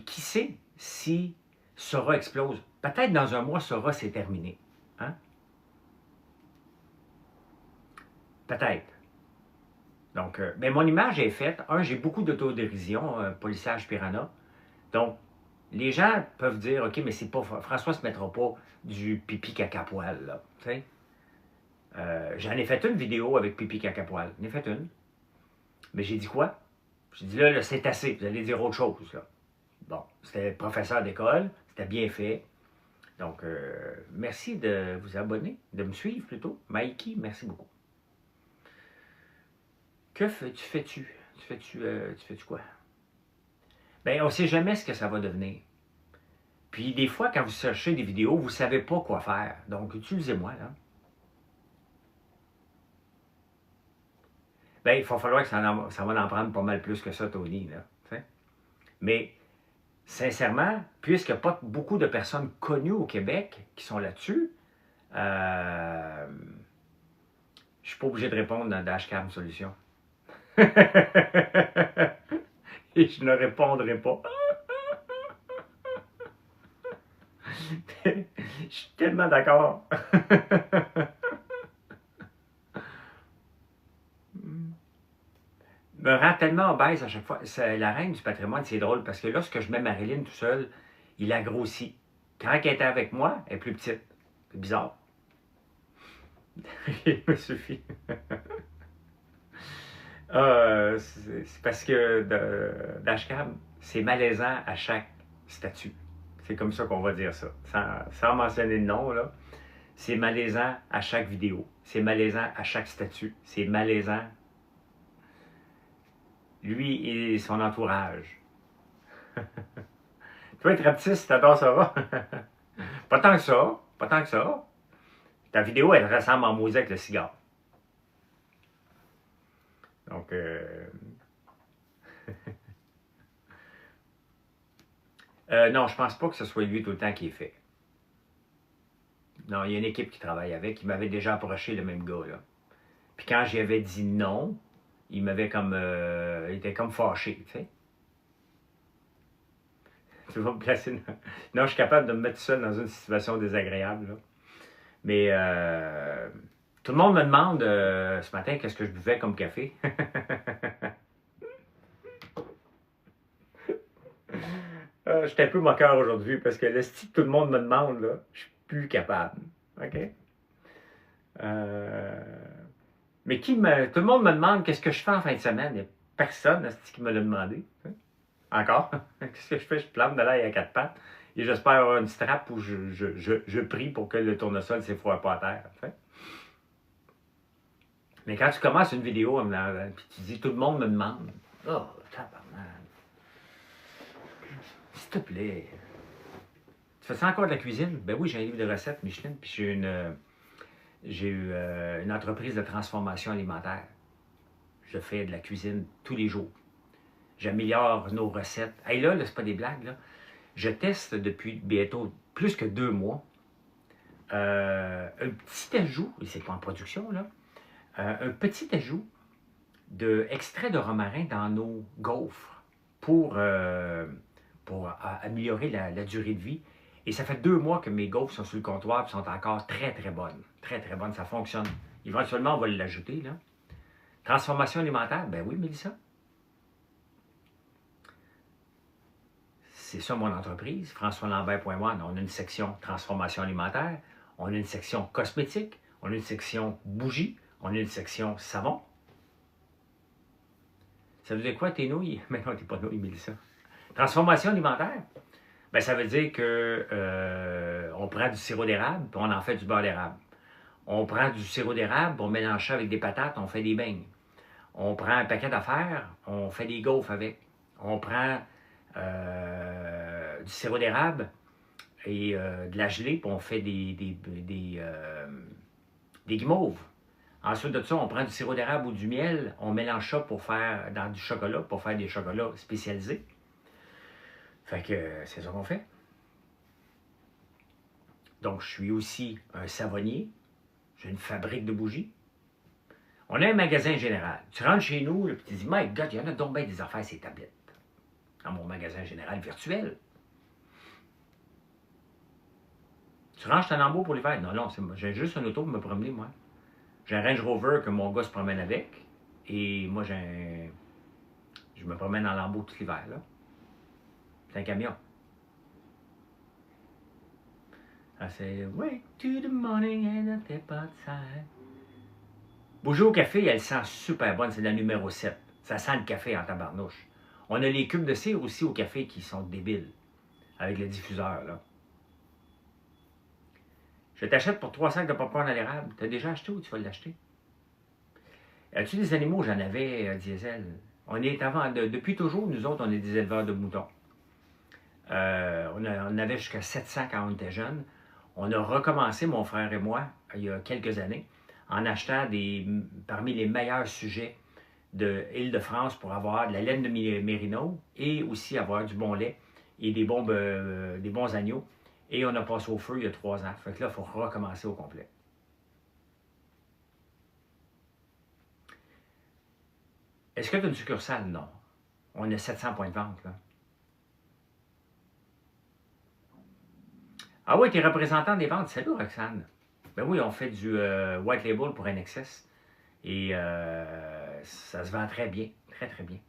qui sait si Sora explose? Peut-être dans un mois, Sora, c'est terminé. Hein? Peut-être. Donc, mais mon image est faite. J'ai beaucoup d'autodérision, polissage piranha. Donc, les gens peuvent dire, OK, mais c'est pas... François ne se mettra pas du pipi caca poil, là. Tu sais? J'en ai fait une vidéo avec pipi caca poil. J'en ai fait une. Mais j'ai dit quoi? J'ai dit là, c'est assez. Vous allez dire autre chose, là. Bon, c'était professeur d'école. C'était bien fait. Donc, merci de vous abonner, de me suivre plutôt. Mikey, merci beaucoup. Que fais-tu? Tu fais-tu quoi? Bien, on ne sait jamais ce que ça va devenir. Puis, des fois, quand vous cherchez des vidéos, vous ne savez pas quoi faire. Donc, utilisez-moi, là. Bien, il va falloir que ça va en prendre pas mal plus que ça, Tony, là. T'sais? Mais, sincèrement, puisqu'il n'y a pas beaucoup de personnes connues au Québec qui sont là-dessus, je ne suis pas obligé de répondre dans Dashcam Solutions. Et je ne répondrai pas. Je suis tellement d'accord. Me rend tellement obèse à chaque fois. La reine du patrimoine, c'est drôle parce que lorsque je mets Marilyn tout seul, il a grossi. Quand elle était avec moi, elle est plus petite. C'est bizarre. Il me suffit. C'est parce que Dashcam, c'est malaisant à chaque statut. C'est comme ça qu'on va dire ça. Sans mentionner le nom, là. C'est malaisant à chaque vidéo. C'est malaisant à chaque statut. C'est malaisant. Lui et son entourage. Toi, être rapetiste, t'adores ça. Pas tant que ça. Pas tant que ça. Ta vidéo, elle ressemble en maudit avec le cigare. Donc, non, je pense pas que ce soit lui tout le temps qui est fait. Non, il y a une équipe qui travaille avec. Il m'avait déjà approché, le même gars, là. Puis quand j'y avais dit non, il m'avait comme... il était comme fâché, tu sais. Tu vas me placer... Non, je suis capable de me mettre seul dans une situation désagréable, là. Mais Tout le monde me demande ce matin qu'est-ce que je buvais comme café. J'étais un peu moqueur aujourd'hui parce que si tout le monde me demande, là, je suis plus capable. OK? Mais tout le monde me demande qu'est-ce que je fais en fin de semaine. Il n'y a personne qui me l'a demandé. Encore. Qu'est-ce que je fais? Je plante de l'ail à quatre pattes et j'espère avoir une strap où je prie pour que le tournesol ne s'effroie pas à terre. Fait. Mais quand tu commences une vidéo, puis tu dis tout le monde me demande. Oh, tabarnak. S'il te plaît. Tu fais ça encore de la cuisine? Ben oui, j'ai un livre de recettes, Michelin, puis j'ai eu une entreprise de transformation alimentaire. Je fais de la cuisine tous les jours. J'améliore nos recettes. Hey là, c'est pas des blagues, là. Je teste depuis bientôt plus que 2 mois un petit ajout, et c'est pas en production, là, un petit ajout d'extrait de romarin dans nos gaufres pour améliorer la durée de vie. Et ça fait 2 mois que mes gaufres sont sur le comptoir et sont encore très, très bonnes. Très, très bonnes, ça fonctionne. Éventuellement, on va l'ajouter, là. Transformation alimentaire, ben oui, Mélissa. C'est ça mon entreprise, françoislambert.one. On a une section transformation alimentaire, on a une section cosmétique, on a une section bougie, on a une section savon. Ça veut dire quoi, tes nouilles? Mais non, t'es pas nouilles, Mélissa. Transformation alimentaire, ben, ça veut dire que on prend du sirop d'érable, puis on en fait du beurre d'érable. On prend du sirop d'érable, on mélange ça avec des patates, on fait des beignes. On prend un paquet d'affaires, on fait des gaufres avec. On prend du sirop d'érable et de la gelée, puis on fait des guimauves. Ensuite de ça, on prend du sirop d'érable ou du miel, on mélange ça pour faire dans du chocolat, pour faire des chocolats spécialisés. Fait que c'est ça qu'on fait. Donc, je suis aussi un savonnier. J'ai une fabrique de bougies. On a un magasin général. Tu rentres chez nous, et tu te dis, my God, il y en a donc bien des affaires, ces tablettes. Dans mon magasin général virtuel. Tu ranges ton embout pour l'hiver? Non, non, j'ai juste un auto pour me promener, moi. J'ai un Range Rover que mon gars se promène avec. Et moi, je me promène en lambeau tout l'hiver, là. C'est un camion. Ah, c'est wake to the morning and I step outside. Bougie au café, elle sent super bonne, c'est la numéro 7. Ça sent le café en tabarnouche. On a les cubes de cire aussi au café qui sont débiles, avec le diffuseur, là. Je t'achète pour 3 sacs de popcorn à l'érable. T'as déjà acheté ou tu vas l'acheter? As-tu des animaux? J'en avais, diesel. On est depuis toujours, nous autres, on est des éleveurs de moutons. On avait jusqu'à 700 quand on était jeunes. On a recommencé, mon frère et moi, il y a quelques années, en achetant parmi les meilleurs sujets de l'Île-de-France pour avoir de la laine de mérino et aussi avoir du bon lait et des bons agneaux. Et on a passé au feu il y a 3 ans. Fait que là, il faut recommencer au complet. Est-ce que tu as une succursale? Non. On a 700 points de vente, là. Ah oui, tu es représentant des ventes. Salut, Roxane. Ben oui, on fait du White Label pour NXS. Et ça se vend très bien. Très, très bien.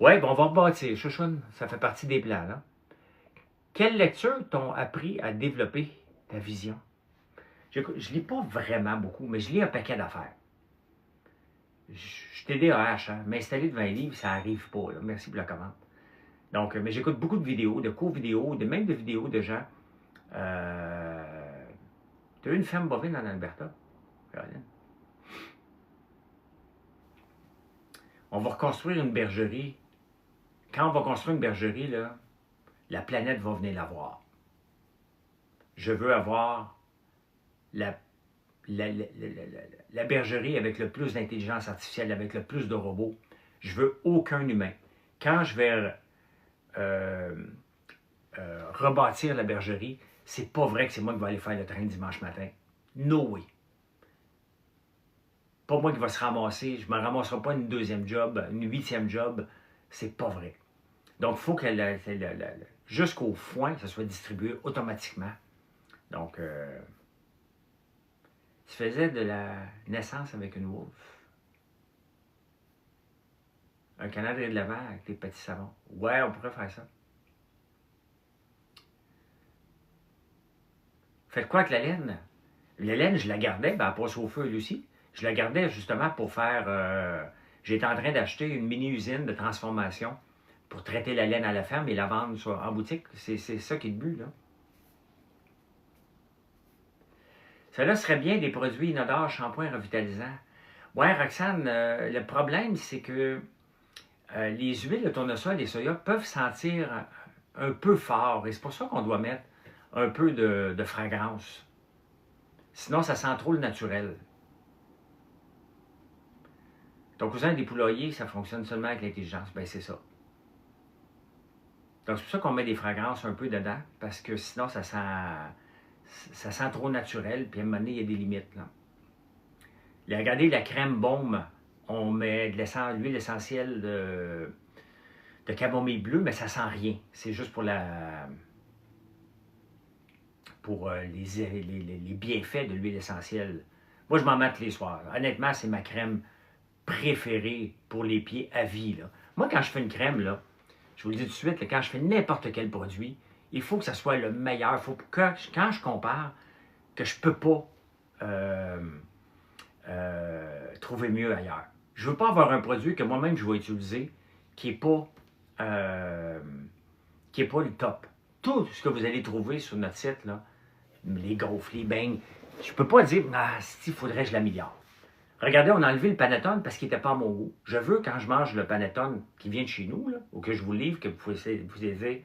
Oui, bon, on va rebâtir. Chouchoune, ça fait partie des plans, là. Quelles lectures t'ont appris à développer ta vision? Je ne lis pas vraiment beaucoup, mais je lis un paquet d'affaires. Je suis TDAH, hein? M'installer devant un livre, ça n'arrive pas, là. Merci pour la commande. Donc, mais j'écoute beaucoup de vidéos, de courts vidéos, même de vidéos de gens. Tu as eu une ferme bovine en Alberta? Caroline? On va reconstruire une bergerie. Quand on va construire une bergerie, là, la planète va venir la voir. Je veux avoir la bergerie avec le plus d'intelligence artificielle, avec le plus de robots. Je veux aucun humain. Quand je vais rebâtir la bergerie, c'est pas vrai que c'est moi qui vais aller faire le train dimanche matin. No way. Pas moi qui va se ramasser. Je ne me ramasserai pas une 2e job, une 8e job. C'est pas vrai. Donc, il faut que jusqu'au foin, ça soit distribué automatiquement. Donc, Tu faisais de la naissance avec une wolf. Un calendrier de l'Avent avec tes petits savons. Ouais, on pourrait faire ça. Faites quoi avec la laine? La laine, je la gardais, ben, elle passe au feu, elle aussi. Je la gardais justement pour faire... j'étais en train d'acheter une mini-usine de transformation pour traiter la laine à la ferme et la vendre en boutique. C'est ça qui est le but, là. Cela serait bien des produits inodores, shampoing revitalisants. Ouais, Roxane, le problème, c'est que les huiles de tournesol et soya peuvent sentir un peu fort. Et c'est pour ça qu'on doit mettre un peu de fragrance. Sinon, ça sent trop le naturel. Ton cousin des poulaillers, ça fonctionne seulement avec l'intelligence. Ben, c'est ça. Donc, c'est pour ça qu'on met des fragrances un peu dedans, parce que sinon, ça sent trop naturel, puis à un moment donné, il y a des limites, là. Regardez, la crème baume, on met de l'huile essentielle de camomille bleue, mais ça sent rien. C'est juste pour les bienfaits de l'huile essentielle. Moi, je m'en mets tous les soirs. Honnêtement, c'est ma crème préférée pour les pieds à vie, là. Moi, quand je fais une crème, là, je vous le dis tout de suite, là, quand je fais n'importe quel produit, il faut que ça soit le meilleur. Il faut que quand je compare, que je ne peux pas trouver mieux ailleurs. Je ne veux pas avoir un produit que moi-même je vais utiliser qui n'est pas, le top. Tout ce que vous allez trouver sur notre site, là, les gaufres, les beignes, je ne peux pas dire, ah, il faudrait que je l'améliore. Regardez, on a enlevé le panettone parce qu'il n'était pas à mon goût. Je veux, quand je mange le panettone qui vient de chez nous, là, ou que je vous livre, que vous pouvez dire,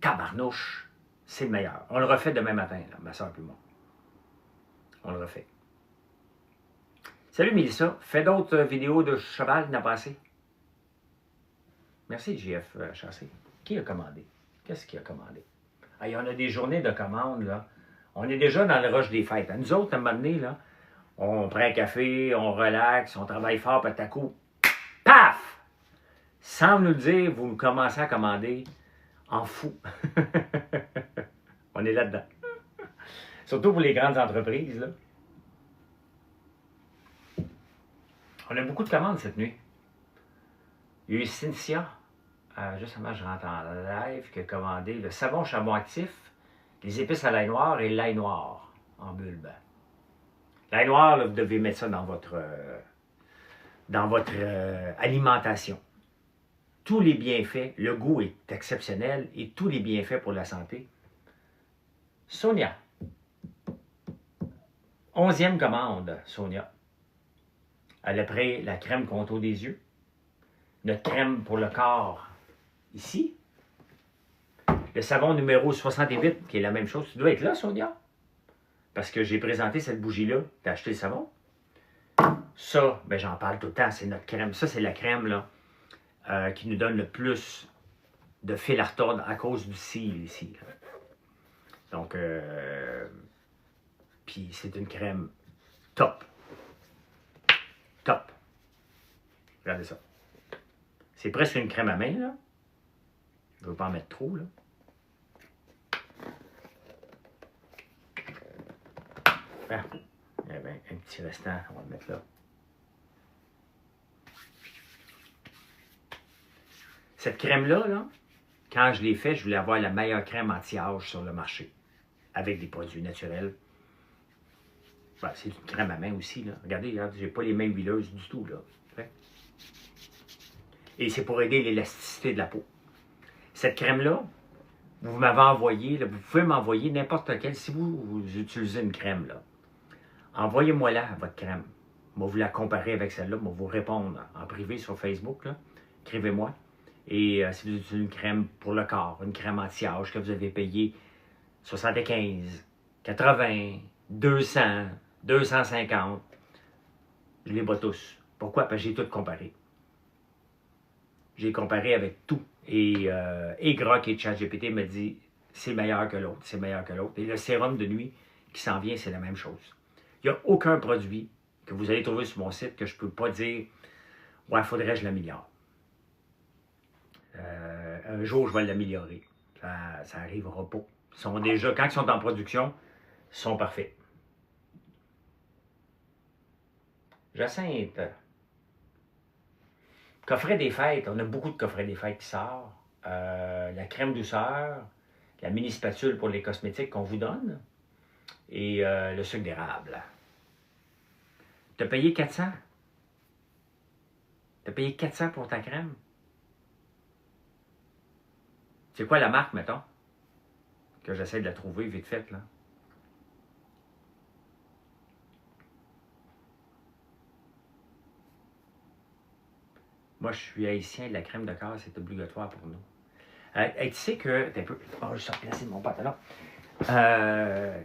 tabarnouche, c'est le meilleur. On le refait demain matin, là, ma soeur et moi. On le refait. Salut Mélissa, fais d'autres vidéos de cheval n'a pas assez. Merci JF Chassé. Qui a commandé? Qu'est-ce qu'il a commandé? Ah, il y en a des journées de commandes, là. On est déjà dans le rush des fêtes. À nous autres, à un moment donné, là, on prend un café, on relaxe, on travaille fort, puis à coup, paf! Sans nous le dire, vous commencez à commander en fou. On est là-dedans. Surtout pour les grandes entreprises, là. On a beaucoup de commandes cette nuit. Il y a eu Cynthia, juste avant que je rentre en live, qui a commandé le savon charbon actif, les épices à l'ail noir et l'ail noir en bulbe. L'ail noir, là, vous devez mettre ça dans votre alimentation. Tous les bienfaits, le goût est exceptionnel et tous les bienfaits pour la santé. Sonia. 11e commande, Sonia. Elle a pris la crème contour des yeux, notre crème pour le corps ici, le savon numéro 68, qui est la même chose. Tu dois être là, Sonia, parce que j'ai présenté cette bougie-là. Tu as acheté le savon. Ça, ben, j'en parle tout le temps, c'est notre crème. Ça, c'est la crème là, qui nous donne le plus de fil à retordre à cause du cil ici. Là. Donc, puis c'est une crème top. Top. Regardez ça. C'est presque une crème à main, là. Je ne veux pas en mettre trop, là. Ah, il y avait un petit restant, on va le mettre là. Cette crème-là, là, quand je l'ai fait, je voulais avoir la meilleure crème anti-âge sur le marché, avec des produits naturels. Ben, c'est une crème à main aussi, là. Regardez, j'ai pas les mains huileuses du tout, là. Et c'est pour aider l'élasticité de la peau. Cette crème-là, vous m'avez envoyé, là, vous pouvez m'envoyer n'importe quelle, si vous utilisez une crème, là, envoyez-moi là votre crème. Moi, vous la comparer avec celle-là, moi, vous répondre en privé sur Facebook, là. Écrivez-moi. Et si vous utilisez une crème pour le corps, une crème anti-âge que vous avez payé 75, 80, 200, 250, je les bats tous. Pourquoi? Parce que j'ai tout comparé. J'ai comparé avec tout. Et Grok et ChatGPT me dit c'est meilleur que l'autre, c'est meilleur que l'autre. Et le sérum de nuit qui s'en vient, c'est la même chose. Il n'y a aucun produit que vous allez trouver sur mon site que je ne peux pas dire ouais, il faudrait que je l'améliore. Un jour, je vais l'améliorer. Ça n'arrivera pas. Ils sont déjà, quand ils sont en production, ils sont parfaits. Jacinthe. Coffret des fêtes. On a beaucoup de coffrets des fêtes qui sortent. La crème douceur, la mini spatule pour les cosmétiques qu'on vous donne et le sucre d'érable. T'as payé 400? T'as payé 400 pour ta crème? C'est quoi la marque, mettons? Que j'essaie de la trouver vite fait, là. Moi, je suis haïtien, la crème de corps, c'est obligatoire pour nous. Tu sais que... T'as un peu... Oh, je suis replacé de mon pantalon. Tu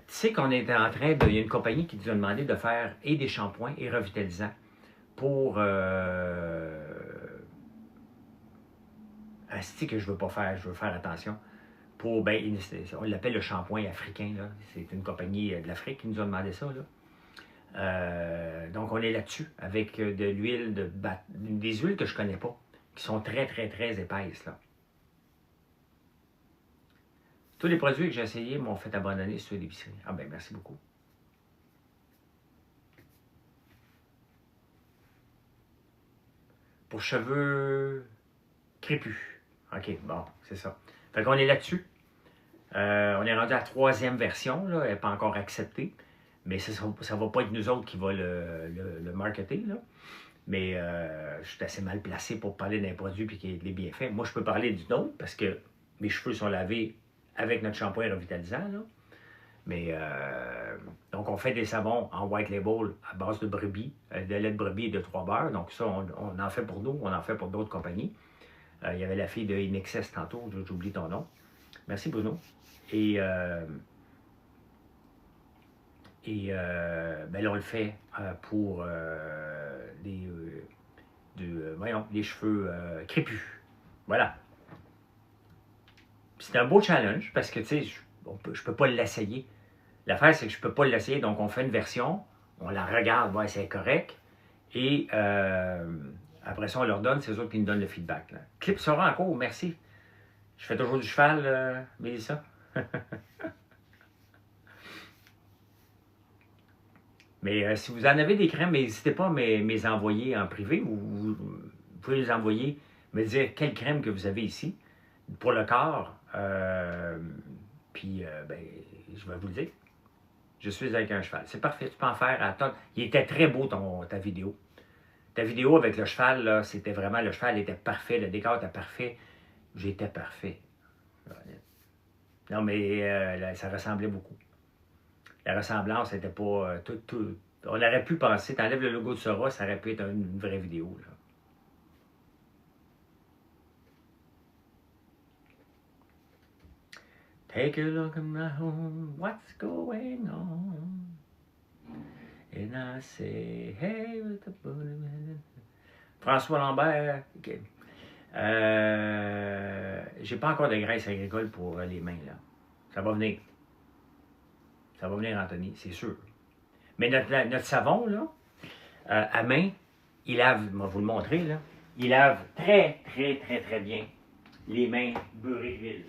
sais qu'on est en train de... Il y a une compagnie qui nous a demandé de faire et des shampoings et revitalisants pour... c'est que je veux pas faire, je veux faire attention. Pour, ben, on l'appelle le shampoing africain, là. C'est une compagnie de l'Afrique qui nous a demandé ça, là. Donc, on est là-dessus, avec de l'huile, des huiles que je connais pas, qui sont très, très, très épaisses, là. Tous les produits que j'ai essayés m'ont fait abandonner sur l'épicerie. Ah ben, merci beaucoup. Pour cheveux crépus. OK, bon, c'est ça. Fait qu'on est là-dessus. On est rendu à la 3e version, là. Elle n'est pas encore acceptée. Mais ça ne va pas être nous autres qui va le marketer, là. Mais je suis assez mal placé pour parler d'un produit et qu'il est bien fait. Moi, je peux parler du nôtre parce que mes cheveux sont lavés avec notre shampoing revitalisant, là. Mais, donc, on fait des savons en white label à base de brebis, de lait de brebis et de 3 beurres. Donc, ça, on en fait pour nous, on en fait pour d'autres compagnies. Il y avait la fille de Inexcess tantôt, j'oublie ton nom. Merci, Bruno. Et ben là, on le fait pour les cheveux crépus. Voilà. C'est un beau challenge parce que, tu sais, je ne peux pas l'essayer. L'affaire, c'est que je ne peux pas l'essayer. Donc, on fait une version, on la regarde, voir si c'est correct. Et après ça, on leur donne, c'est eux autres qui nous donnent le feedback. Là. Clip sera en cours, merci. Je fais toujours du cheval, Mélissa. Mais si vous en avez des crèmes, n'hésitez pas à me envoyer en privé. Vous pouvez les envoyer, me dire quelle crème que vous avez ici pour le corps. Puis, ben, je vais vous le dire. Je suis avec un cheval. C'est parfait, tu peux en faire à tonnes. Il était très beau ta vidéo. Ta vidéo avec le cheval, là, c'était vraiment, le cheval était parfait, le décor était parfait. J'étais parfait. Non, mais là, ça ressemblait beaucoup. La ressemblance n'était pas tout. On aurait pu penser, t'enlèves le logo de Sora, ça aurait pu être une vraie vidéo. Là. Take a look at my home, what's going on? And I say, hey, with the François Lambert. Okay. J'ai pas encore de graisse agricole pour les mains, là. Ça va venir. Ça va venir, Anthony, c'est sûr. Mais notre savon, là, à main, il lave, je vais vous le montrer, là, il lave très, très, très, très bien les mains beurrées d'huile.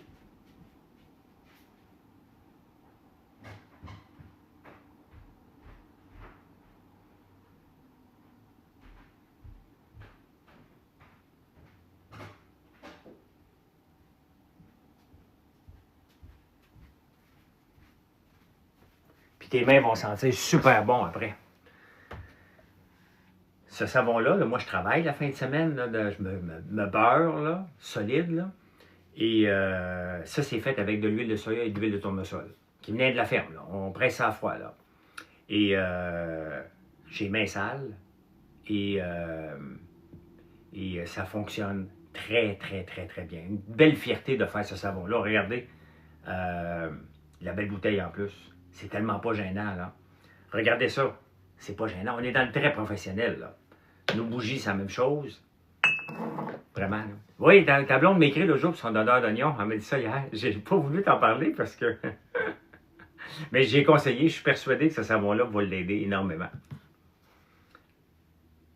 Puis tes mains vont sentir super bon après. Ce savon-là, là, moi je travaille la fin de semaine, là, je me beurre, là, solide, là. Et ça, c'est fait avec de l'huile de soya et de l'huile de tournesol, qui venait de la ferme, là. On presse ça à froid, là. Et j'ai les mains sales, et ça fonctionne très, très, très, très bien. Une belle fierté de faire ce savon-là. Regardez, la belle bouteille en plus. C'est tellement pas gênant, là. Regardez ça. C'est pas gênant. On est dans le très professionnel, là. Nos bougies, c'est la même chose. Vraiment, là. Oui, ta blonde m'écrit l'autre jour pour son odeur d'oignon. Elle m'a dit ça hier. J'ai pas voulu t'en parler parce que... Mais j'ai conseillé. Je suis persuadé que ce savon-là va l'aider énormément.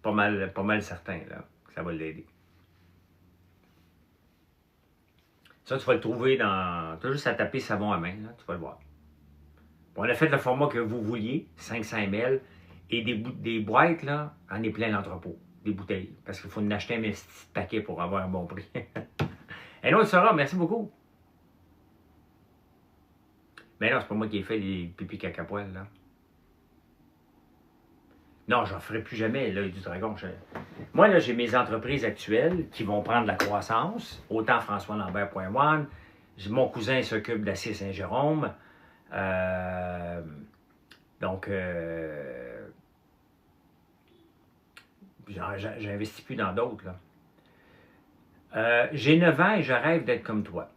Pas mal certain, là, que ça va l'aider. Ça, tu vas le trouver dans... Tu as juste à taper savon à main, là, tu vas le voir. On a fait le format que vous vouliez, 500 ml, Et des boîtes, là, en est plein l'entrepôt. Des bouteilles. Parce qu'il faut en acheter un petit paquet pour avoir un bon prix. Un autre Sarah, merci beaucoup. Mais non, c'est pas moi qui ai fait les pipi caca poils, là. Non, j'en ferai plus jamais, l'œil du dragon. Moi, là, j'ai mes entreprises actuelles qui vont prendre de la croissance. Autant FrançoisLambert.one. Mon cousin s'occupe d'Acier Saint-Jérôme. Donc, j'investis plus dans d'autres, là. J'ai 9 ans et je rêve d'être comme toi.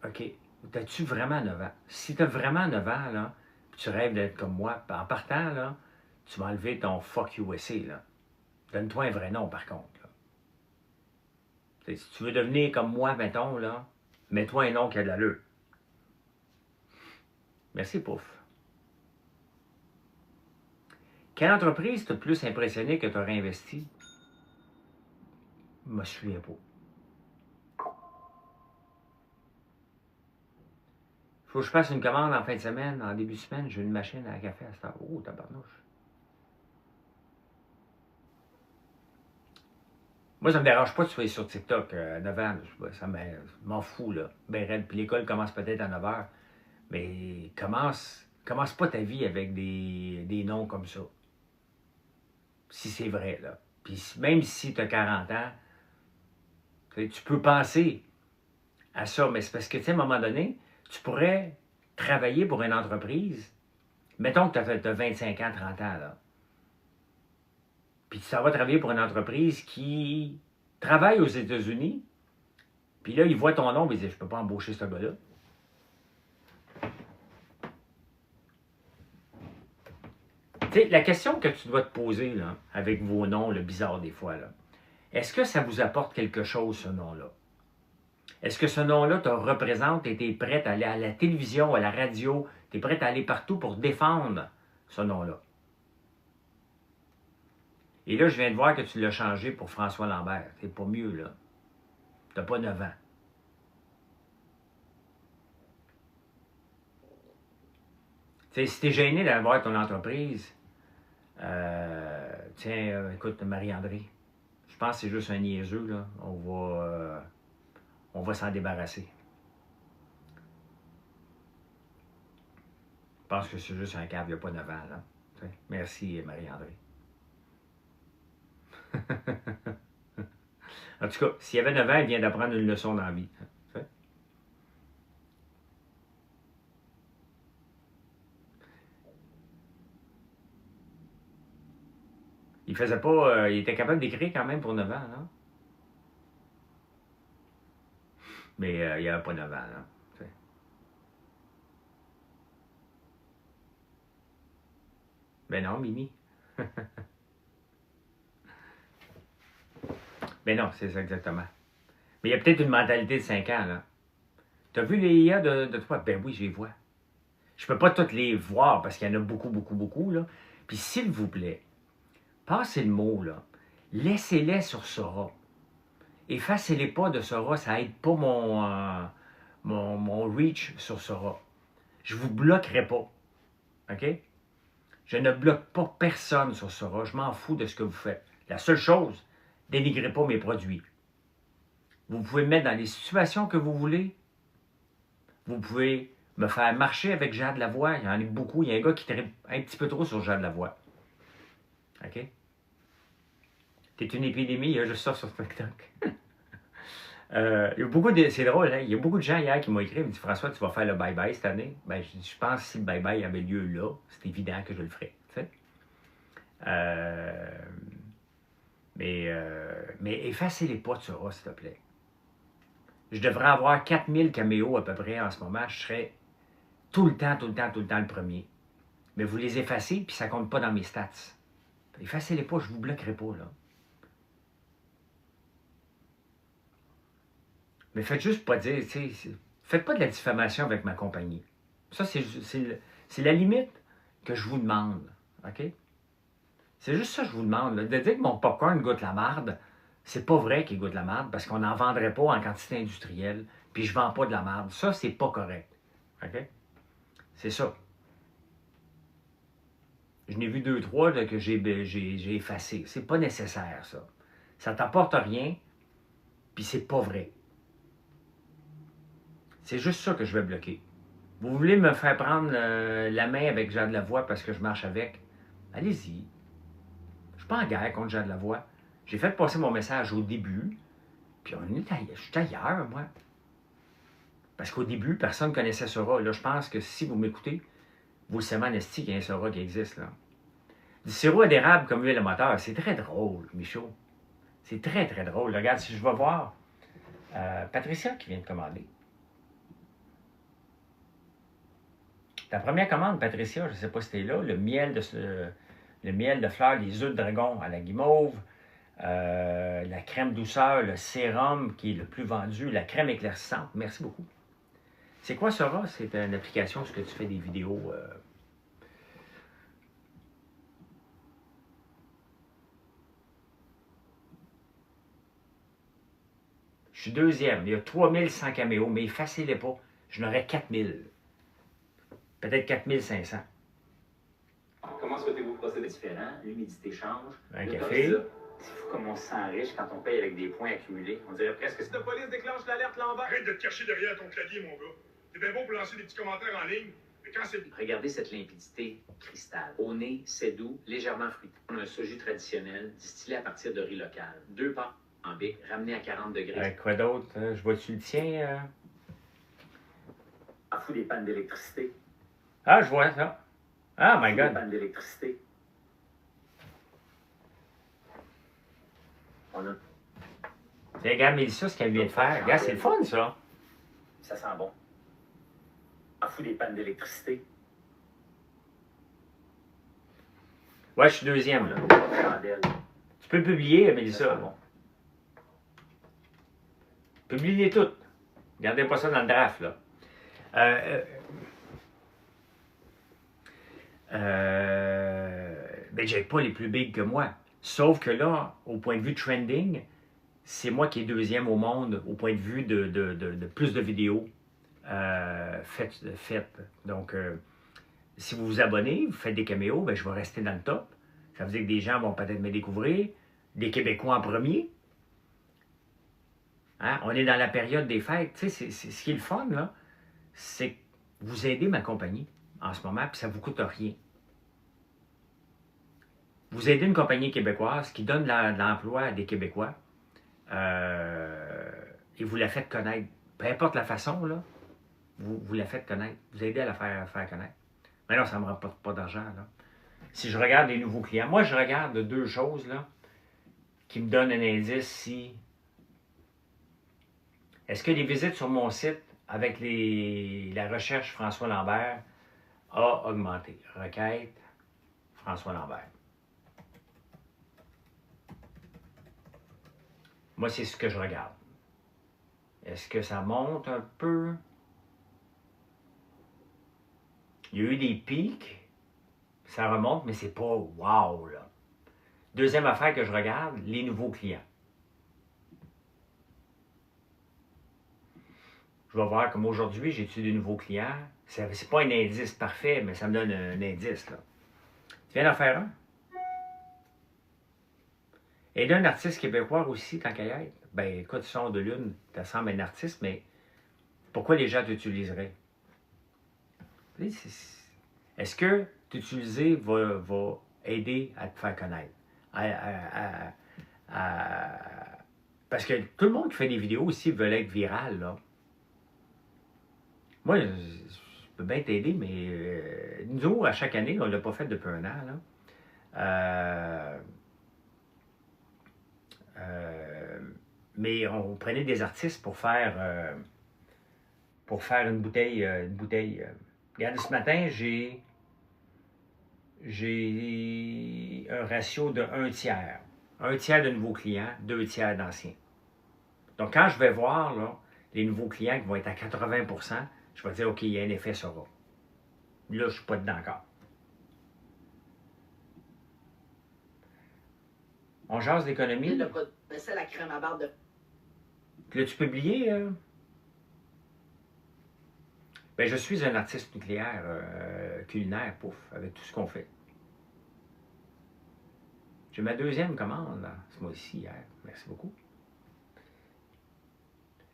OK. T'as-tu vraiment 9 ans? Si t'as vraiment 9 ans, là, puis tu rêves d'être comme moi, en partant, là, tu vas enlever ton fuck USA, là. Donne-toi un vrai nom, par contre, là. Si tu veux devenir comme moi, mettons, là, mets-toi un nom qui a de l'allure. Merci, Pouf. Quelle entreprise t'a plus impressionné que tu as réinvesti? Je me souviens pas. Faut que je fasse une commande en fin de semaine, en début de semaine, j'ai une machine à café à cette heure. Oh, tabarnouche. Moi, ça me dérange pas de sois sur TikTok à 9 ans. Ça m'en fout, là. Ben raide. Puis l'école commence peut-être à 9 h. Mais commence pas ta vie avec des noms comme ça. Si c'est vrai, là. Puis même si tu as 40 ans, tu peux penser à ça. Mais c'est parce que, tu sais, à un moment donné, tu pourrais travailler pour une entreprise. Mettons que tu as 25 ans, 30 ans, là. Puis tu s'en vas travailler pour une entreprise qui travaille aux États-Unis. Puis là, ils voient ton nom et ils disent, je ne peux pas embaucher ce gars-là. Tu sais, la question que tu dois te poser, là, avec vos noms, le bizarre des fois, là, est-ce que ça vous apporte quelque chose, ce nom-là? Est-ce que ce nom-là te représente et tu es prêt à aller à la télévision, à la radio, tu es prêt à aller partout pour défendre ce nom-là? Et là, je viens de voir que tu l'as changé pour François Lambert. C'est pas mieux, là. T'as pas 9 ans. Tu sais, si t'es gêné d'avoir ton entreprise, tiens, écoute, Marie-André, je pense que c'est juste un niaiseux, là. On va s'en débarrasser. Je pense que c'est juste un câble, il n'y a pas 9 ans, là. T'sais, merci, Marie-André. En tout cas, s'il y avait 9 ans, il vient d'apprendre une leçon dans la vie. Il faisait pas. Il était capable d'écrire quand même pour 9 ans, là. Mais il n'y avait pas 9 ans, là. T'sais. Ben non, Mimi. Ben non, c'est ça exactement. Mais il y a peut-être une mentalité de 5 ans, là. T'as vu les IA de toi? Ben oui, je les vois. Je peux pas toutes les voir parce qu'il y en a beaucoup, beaucoup, beaucoup, là. Puis s'il vous plaît, passez le mot, là. Laissez-les sur Sora. Effacez-les pas de Sora, ça aide pas mon reach sur Sora. Je vous bloquerai pas. OK? Je ne bloque pas personne sur Sora. Je m'en fous de ce que vous faites. La seule chose, dénigrez pas mes produits. Vous pouvez me mettre dans les situations que vous voulez. Vous pouvez me faire marcher avec Jade Lavoie. Il y en a beaucoup. Il y a un gars qui tripe un petit peu trop sur Jade Lavoie. OK? T'es une épidémie, il y a juste ça sur TikTok. Il y a beaucoup de, c'est drôle, hein? Il y a beaucoup de gens hier qui m'ont écrit, ils m'ont dit François, tu vas faire le bye-bye cette année. Ben, je pense que si le bye-bye avait lieu là, c'est évident que je le ferais. Mais effacez-les pas de Sora, s'il te plaît. Je devrais avoir 4000 caméos à peu près en ce moment. Je serais tout le temps le premier. Mais vous les effacez, puis ça compte pas dans mes stats. Effacez-les pas, je vous bloquerai pas, là. Mais faites juste pas dire, tu sais, faites pas de la diffamation avec ma compagnie. Ça, c'est la limite que je vous demande, OK? C'est juste ça que je vous demande, là. De dire que mon popcorn goûte la marde, c'est pas vrai qu'il goûte la marde, parce qu'on n'en vendrait pas en quantité industrielle, puis je vends pas de la marde. Ça, c'est pas correct, OK? C'est ça. Je n'ai vu 2-3 que j'ai effacé. C'est pas nécessaire, ça. Ça t'apporte rien, puis c'est pas vrai. C'est juste ça que je vais bloquer. Vous voulez me faire prendre la main avec Jean de la Voix parce que je marche avec? Allez-y. Je suis pas en guerre contre Jean de la Voix. J'ai fait passer mon message au début, puis je suis ailleurs, moi. Parce qu'au début, personne ne connaissait Sora. Là, je pense que si vous m'écoutez, vous le savez en esti qu'il y a un Sora qui existe, là. Du sirop d'érable comme huile de moteur, c'est très drôle, Michaud. C'est très, très drôle. Regarde, si je vais voir Patricia qui vient de commander. Ta première commande, Patricia, je ne sais pas si tu es là, le miel de fleurs, les œufs de dragon à la guimauve, la crème douceur, le sérum qui est le plus vendu, la crème éclaircissante. Merci beaucoup. C'est quoi Sora? C'est une application sur que tu fais des vidéos. Je suis deuxième. Il y a 3100 caméos, mais effacez-les pas. Je n'aurais 4000. Peut-être 4500. Comment souhaitez-vous procéder? Différent, l'humidité change. Un café. C'est fou comme on se sent riche quand on paye avec des points accumulés. On dirait presque que... La police déclenche l'alerte Lambert. Arrête de te cacher derrière ton clavier, mon gars. T'es bien bon pour lancer des petits commentaires en ligne, mais quand c'est... Regardez cette limpidité cristal. Au nez, c'est doux, légèrement fruité. On a un soju traditionnel, distillé à partir de riz local. 2 pâtes en bic, ramené à 40 degrés. Quoi d'autre? Je vois-tu le tien? En fout des pannes d'électricité. Ah, je vois ça. Ah, my God. Des pannes d'électricité. On a... Regarde, Mélissa, ce qu'elle vient de faire. Regarde, c'est le fun, ça. Ça sent bon. En fout des pannes d'électricité. Ouais, je suis deuxième, là. Chandelle. Tu peux publier, Ça Mélissa. sent bon. Publiez toutes. Gardez pas ça dans le draft, là. Ben, j'ai pas les plus big que moi. Sauf que là, au point de vue trending, c'est moi qui est deuxième au monde au point de vue de plus de vidéos faites. Donc, si vous vous abonnez, vous faites des caméos, ben, je vais rester dans le top. Ça veut dire que des gens vont peut-être me découvrir, des Québécois en premier. Hein? On est dans la période des fêtes. Tu sais, ce qui est le fun, là, c'est que vous aidez ma compagnie en ce moment, puis ça ne vous coûte rien. Vous aidez une compagnie québécoise qui donne de l'emploi à des Québécois et vous la faites connaître. Peu importe la façon, là, vous la faites connaître. Vous aidez à la faire connaître. Mais non, ça ne me rapporte pas d'argent, là. Si je regarde les nouveaux clients, moi, je regarde deux choses, là, qui me donnent un indice si... Est-ce que les visites sur mon site avec la recherche François Lambert a augmenté? Requête François Lambert. Moi, c'est ce que je regarde. Est-ce que ça monte un peu? Il y a eu des pics. Ça remonte, mais c'est pas wow, là. Deuxième affaire que je regarde, les nouveaux clients. Je vais voir comme aujourd'hui, j'ai-tu des nouveaux clients. C'est pas un indice parfait, mais ça me donne un indice, là. Tu viens d'en faire un? Et d'un artiste québécois aussi, tant qu'à y être. Ben, écoute, son de lune, tu sembles un artiste, mais pourquoi les gens t'utiliseraient? Est-ce que t'utiliser va aider à te faire connaître? Parce que tout le monde qui fait des vidéos aussi veut être viral, là. Moi, je peux bien t'aider, mais nous, à chaque année, on ne l'a pas fait depuis un an, là. Mais on prenait des artistes pour faire une bouteille. Regarde, ce matin, j'ai un ratio de 1 tiers. 1 tiers de nouveaux clients, 2 tiers d'anciens. Donc, quand je vais voir là, les nouveaux clients qui vont être à 80%, je vais dire, OK, il y a un effet Sora. Là, je ne suis pas dedans encore. On jase d'économie. C'est la crème à barbe de... L'as-tu publié? Ben, je suis un artiste nucléaire, culinaire, pouf, avec tout ce qu'on fait. J'ai ma deuxième commande ce mois-ci hier. Merci beaucoup.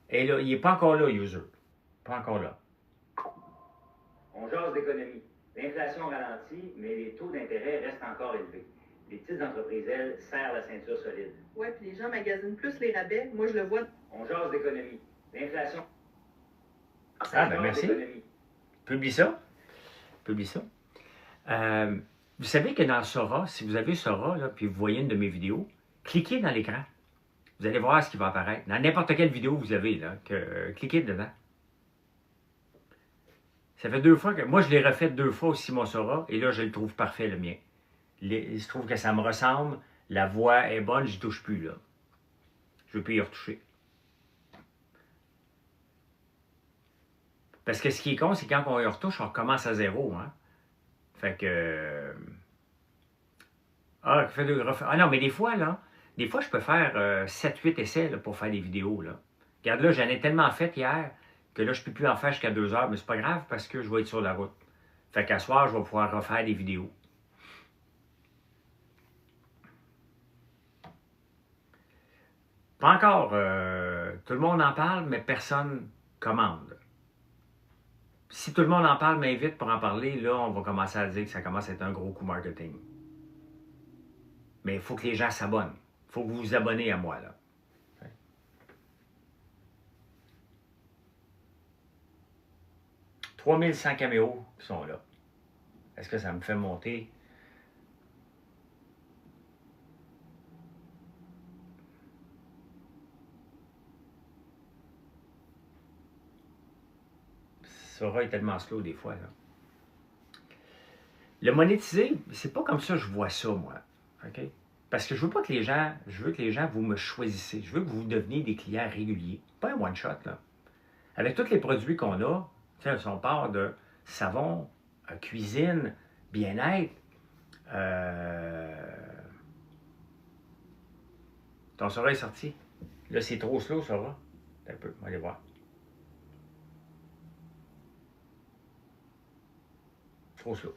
Et là, il n'est pas encore là, user. Pas encore là. On jase d'économie. L'inflation ralentit, mais les taux d'intérêt restent encore élevés. Les petites entreprises, elles, serrent la ceinture solide. Ouais, puis les gens magasinent plus les rabais. Moi, je le vois. On jase d'économie. L'inflation... Ah, ben merci. Publie ça. Publie ça. Vous savez que dans Sora, si vous avez Sora, là, puis vous voyez une de mes vidéos, cliquez dans l'écran. Vous allez voir ce qui va apparaître. Dans n'importe quelle vidéo que vous avez, là, cliquez dedans. Ça fait 2 fois que... Moi, je l'ai refait 2 fois aussi, mon Sora, et là, je le trouve parfait, le mien. Il se trouve que ça me ressemble, la voix est bonne, j'y touche plus, là. Je ne veux plus y retoucher. Parce que ce qui est con, c'est quand on y retouche, on recommence à 0, hein. Fait que... Ah, non, mais des fois, là, je peux faire 7-8 essais là, pour faire des vidéos, là. Regarde, là, j'en ai tellement fait hier que là, je ne peux plus en faire jusqu'à 2 heures, mais c'est pas grave parce que je vais être sur la route. Fait qu'à soir, je vais pouvoir refaire des vidéos. Pas encore. Tout le monde en parle, mais personne commande. Si tout le monde en parle, m'invite pour en parler, là, on va commencer à dire que ça commence à être un gros coup marketing. Mais il faut que les gens s'abonnent. Il faut que vous vous abonnez à moi, là. 3100 caméos qui sont là. Est-ce que ça me fait monter? Sora est tellement slow des fois, là. Le monétiser, c'est pas comme ça que je vois ça, moi. OK? Parce que je veux pas que les gens, vous me choisissez. Je veux que vous deveniez des clients réguliers. Pas un one-shot, là. Avec tous les produits qu'on a, si on part de savon, cuisine, bien-être, ton Sora est sorti. Là, c'est trop slow, Sora. Un peu, on va aller voir. Trop slow.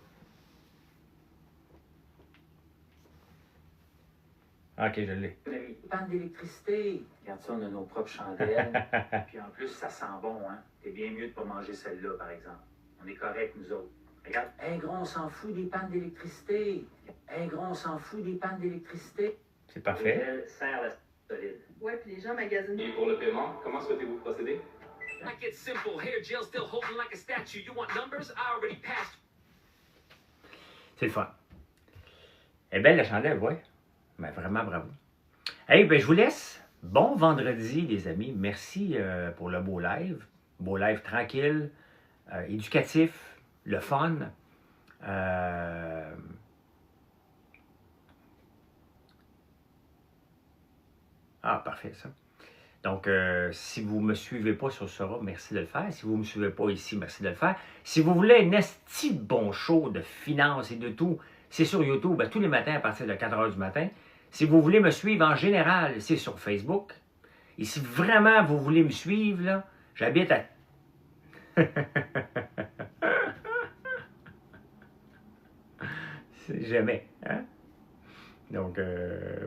OK, je l'ai. Panne d'électricité. Regarde ça, on a nos propres chandelles. Puis en plus, ça sent bon, hein. T'es bien mieux de pas manger celle-là, par exemple. On est correct, nous autres. Regarde. Hey, gros, on s'en fout des pannes d'électricité. Hey, gros, on s'en fout des pannes d'électricité. C'est parfait. Elles serrent la solide. Ouais, puis les gens magasinent. Et pour le paiement, comment souhaitez-vous procéder? Like it's simple, hair gel still holding like a statue. You want numbers? I already passed. C'est le fun. Elle est belle la chandelle, ouais. Mais vraiment, bravo. Hey, ben je vous laisse. Bon vendredi, les amis. Merci pour le beau live. Beau live tranquille, éducatif, le fun. Ah, parfait, ça. Donc, si vous ne me suivez pas sur Sora, merci de le faire. Si vous ne me suivez pas ici, merci de le faire. Si vous voulez un esti de bon show de finances et de tout, c'est sur YouTube, tous les matins à partir de 4 h du matin. Si vous voulez me suivre en général, c'est sur Facebook. Et si vraiment vous voulez me suivre, là, j'habite à... C'est jamais, hein? Donc,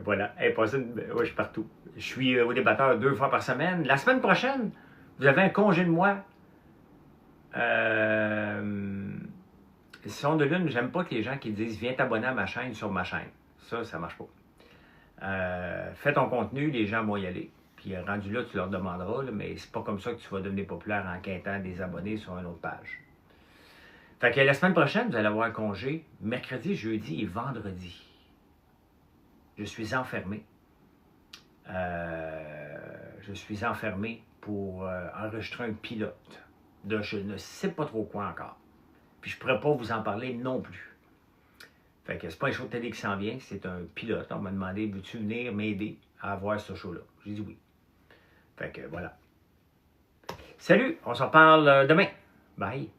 voilà. Hey, ouais, je suis partout. Je suis au débatteur 2 fois par semaine. La semaine prochaine, vous avez un congé de moi. Son de lune, j'aime pas que les gens qui disent « Viens t'abonner à ma chaîne sur ma chaîne ». Ça marche pas. Fais ton contenu, les gens vont y aller. Puis rendu là, tu leur demanderas, là, mais c'est pas comme ça que tu vas devenir populaire en quêtant des abonnés sur une autre page. Fait que la semaine prochaine, vous allez avoir un congé mercredi, jeudi et vendredi. Je suis enfermé. Je suis enfermé pour enregistrer un pilote de je ne sais pas trop quoi encore. Puis je ne pourrais pas vous en parler non plus. Fait que c'est pas un show de télé qui s'en vient, c'est un pilote. On m'a demandé, veux-tu venir m'aider à avoir ce show-là? J'ai dit oui. Fait que voilà. Salut, on s'en parle demain. Bye.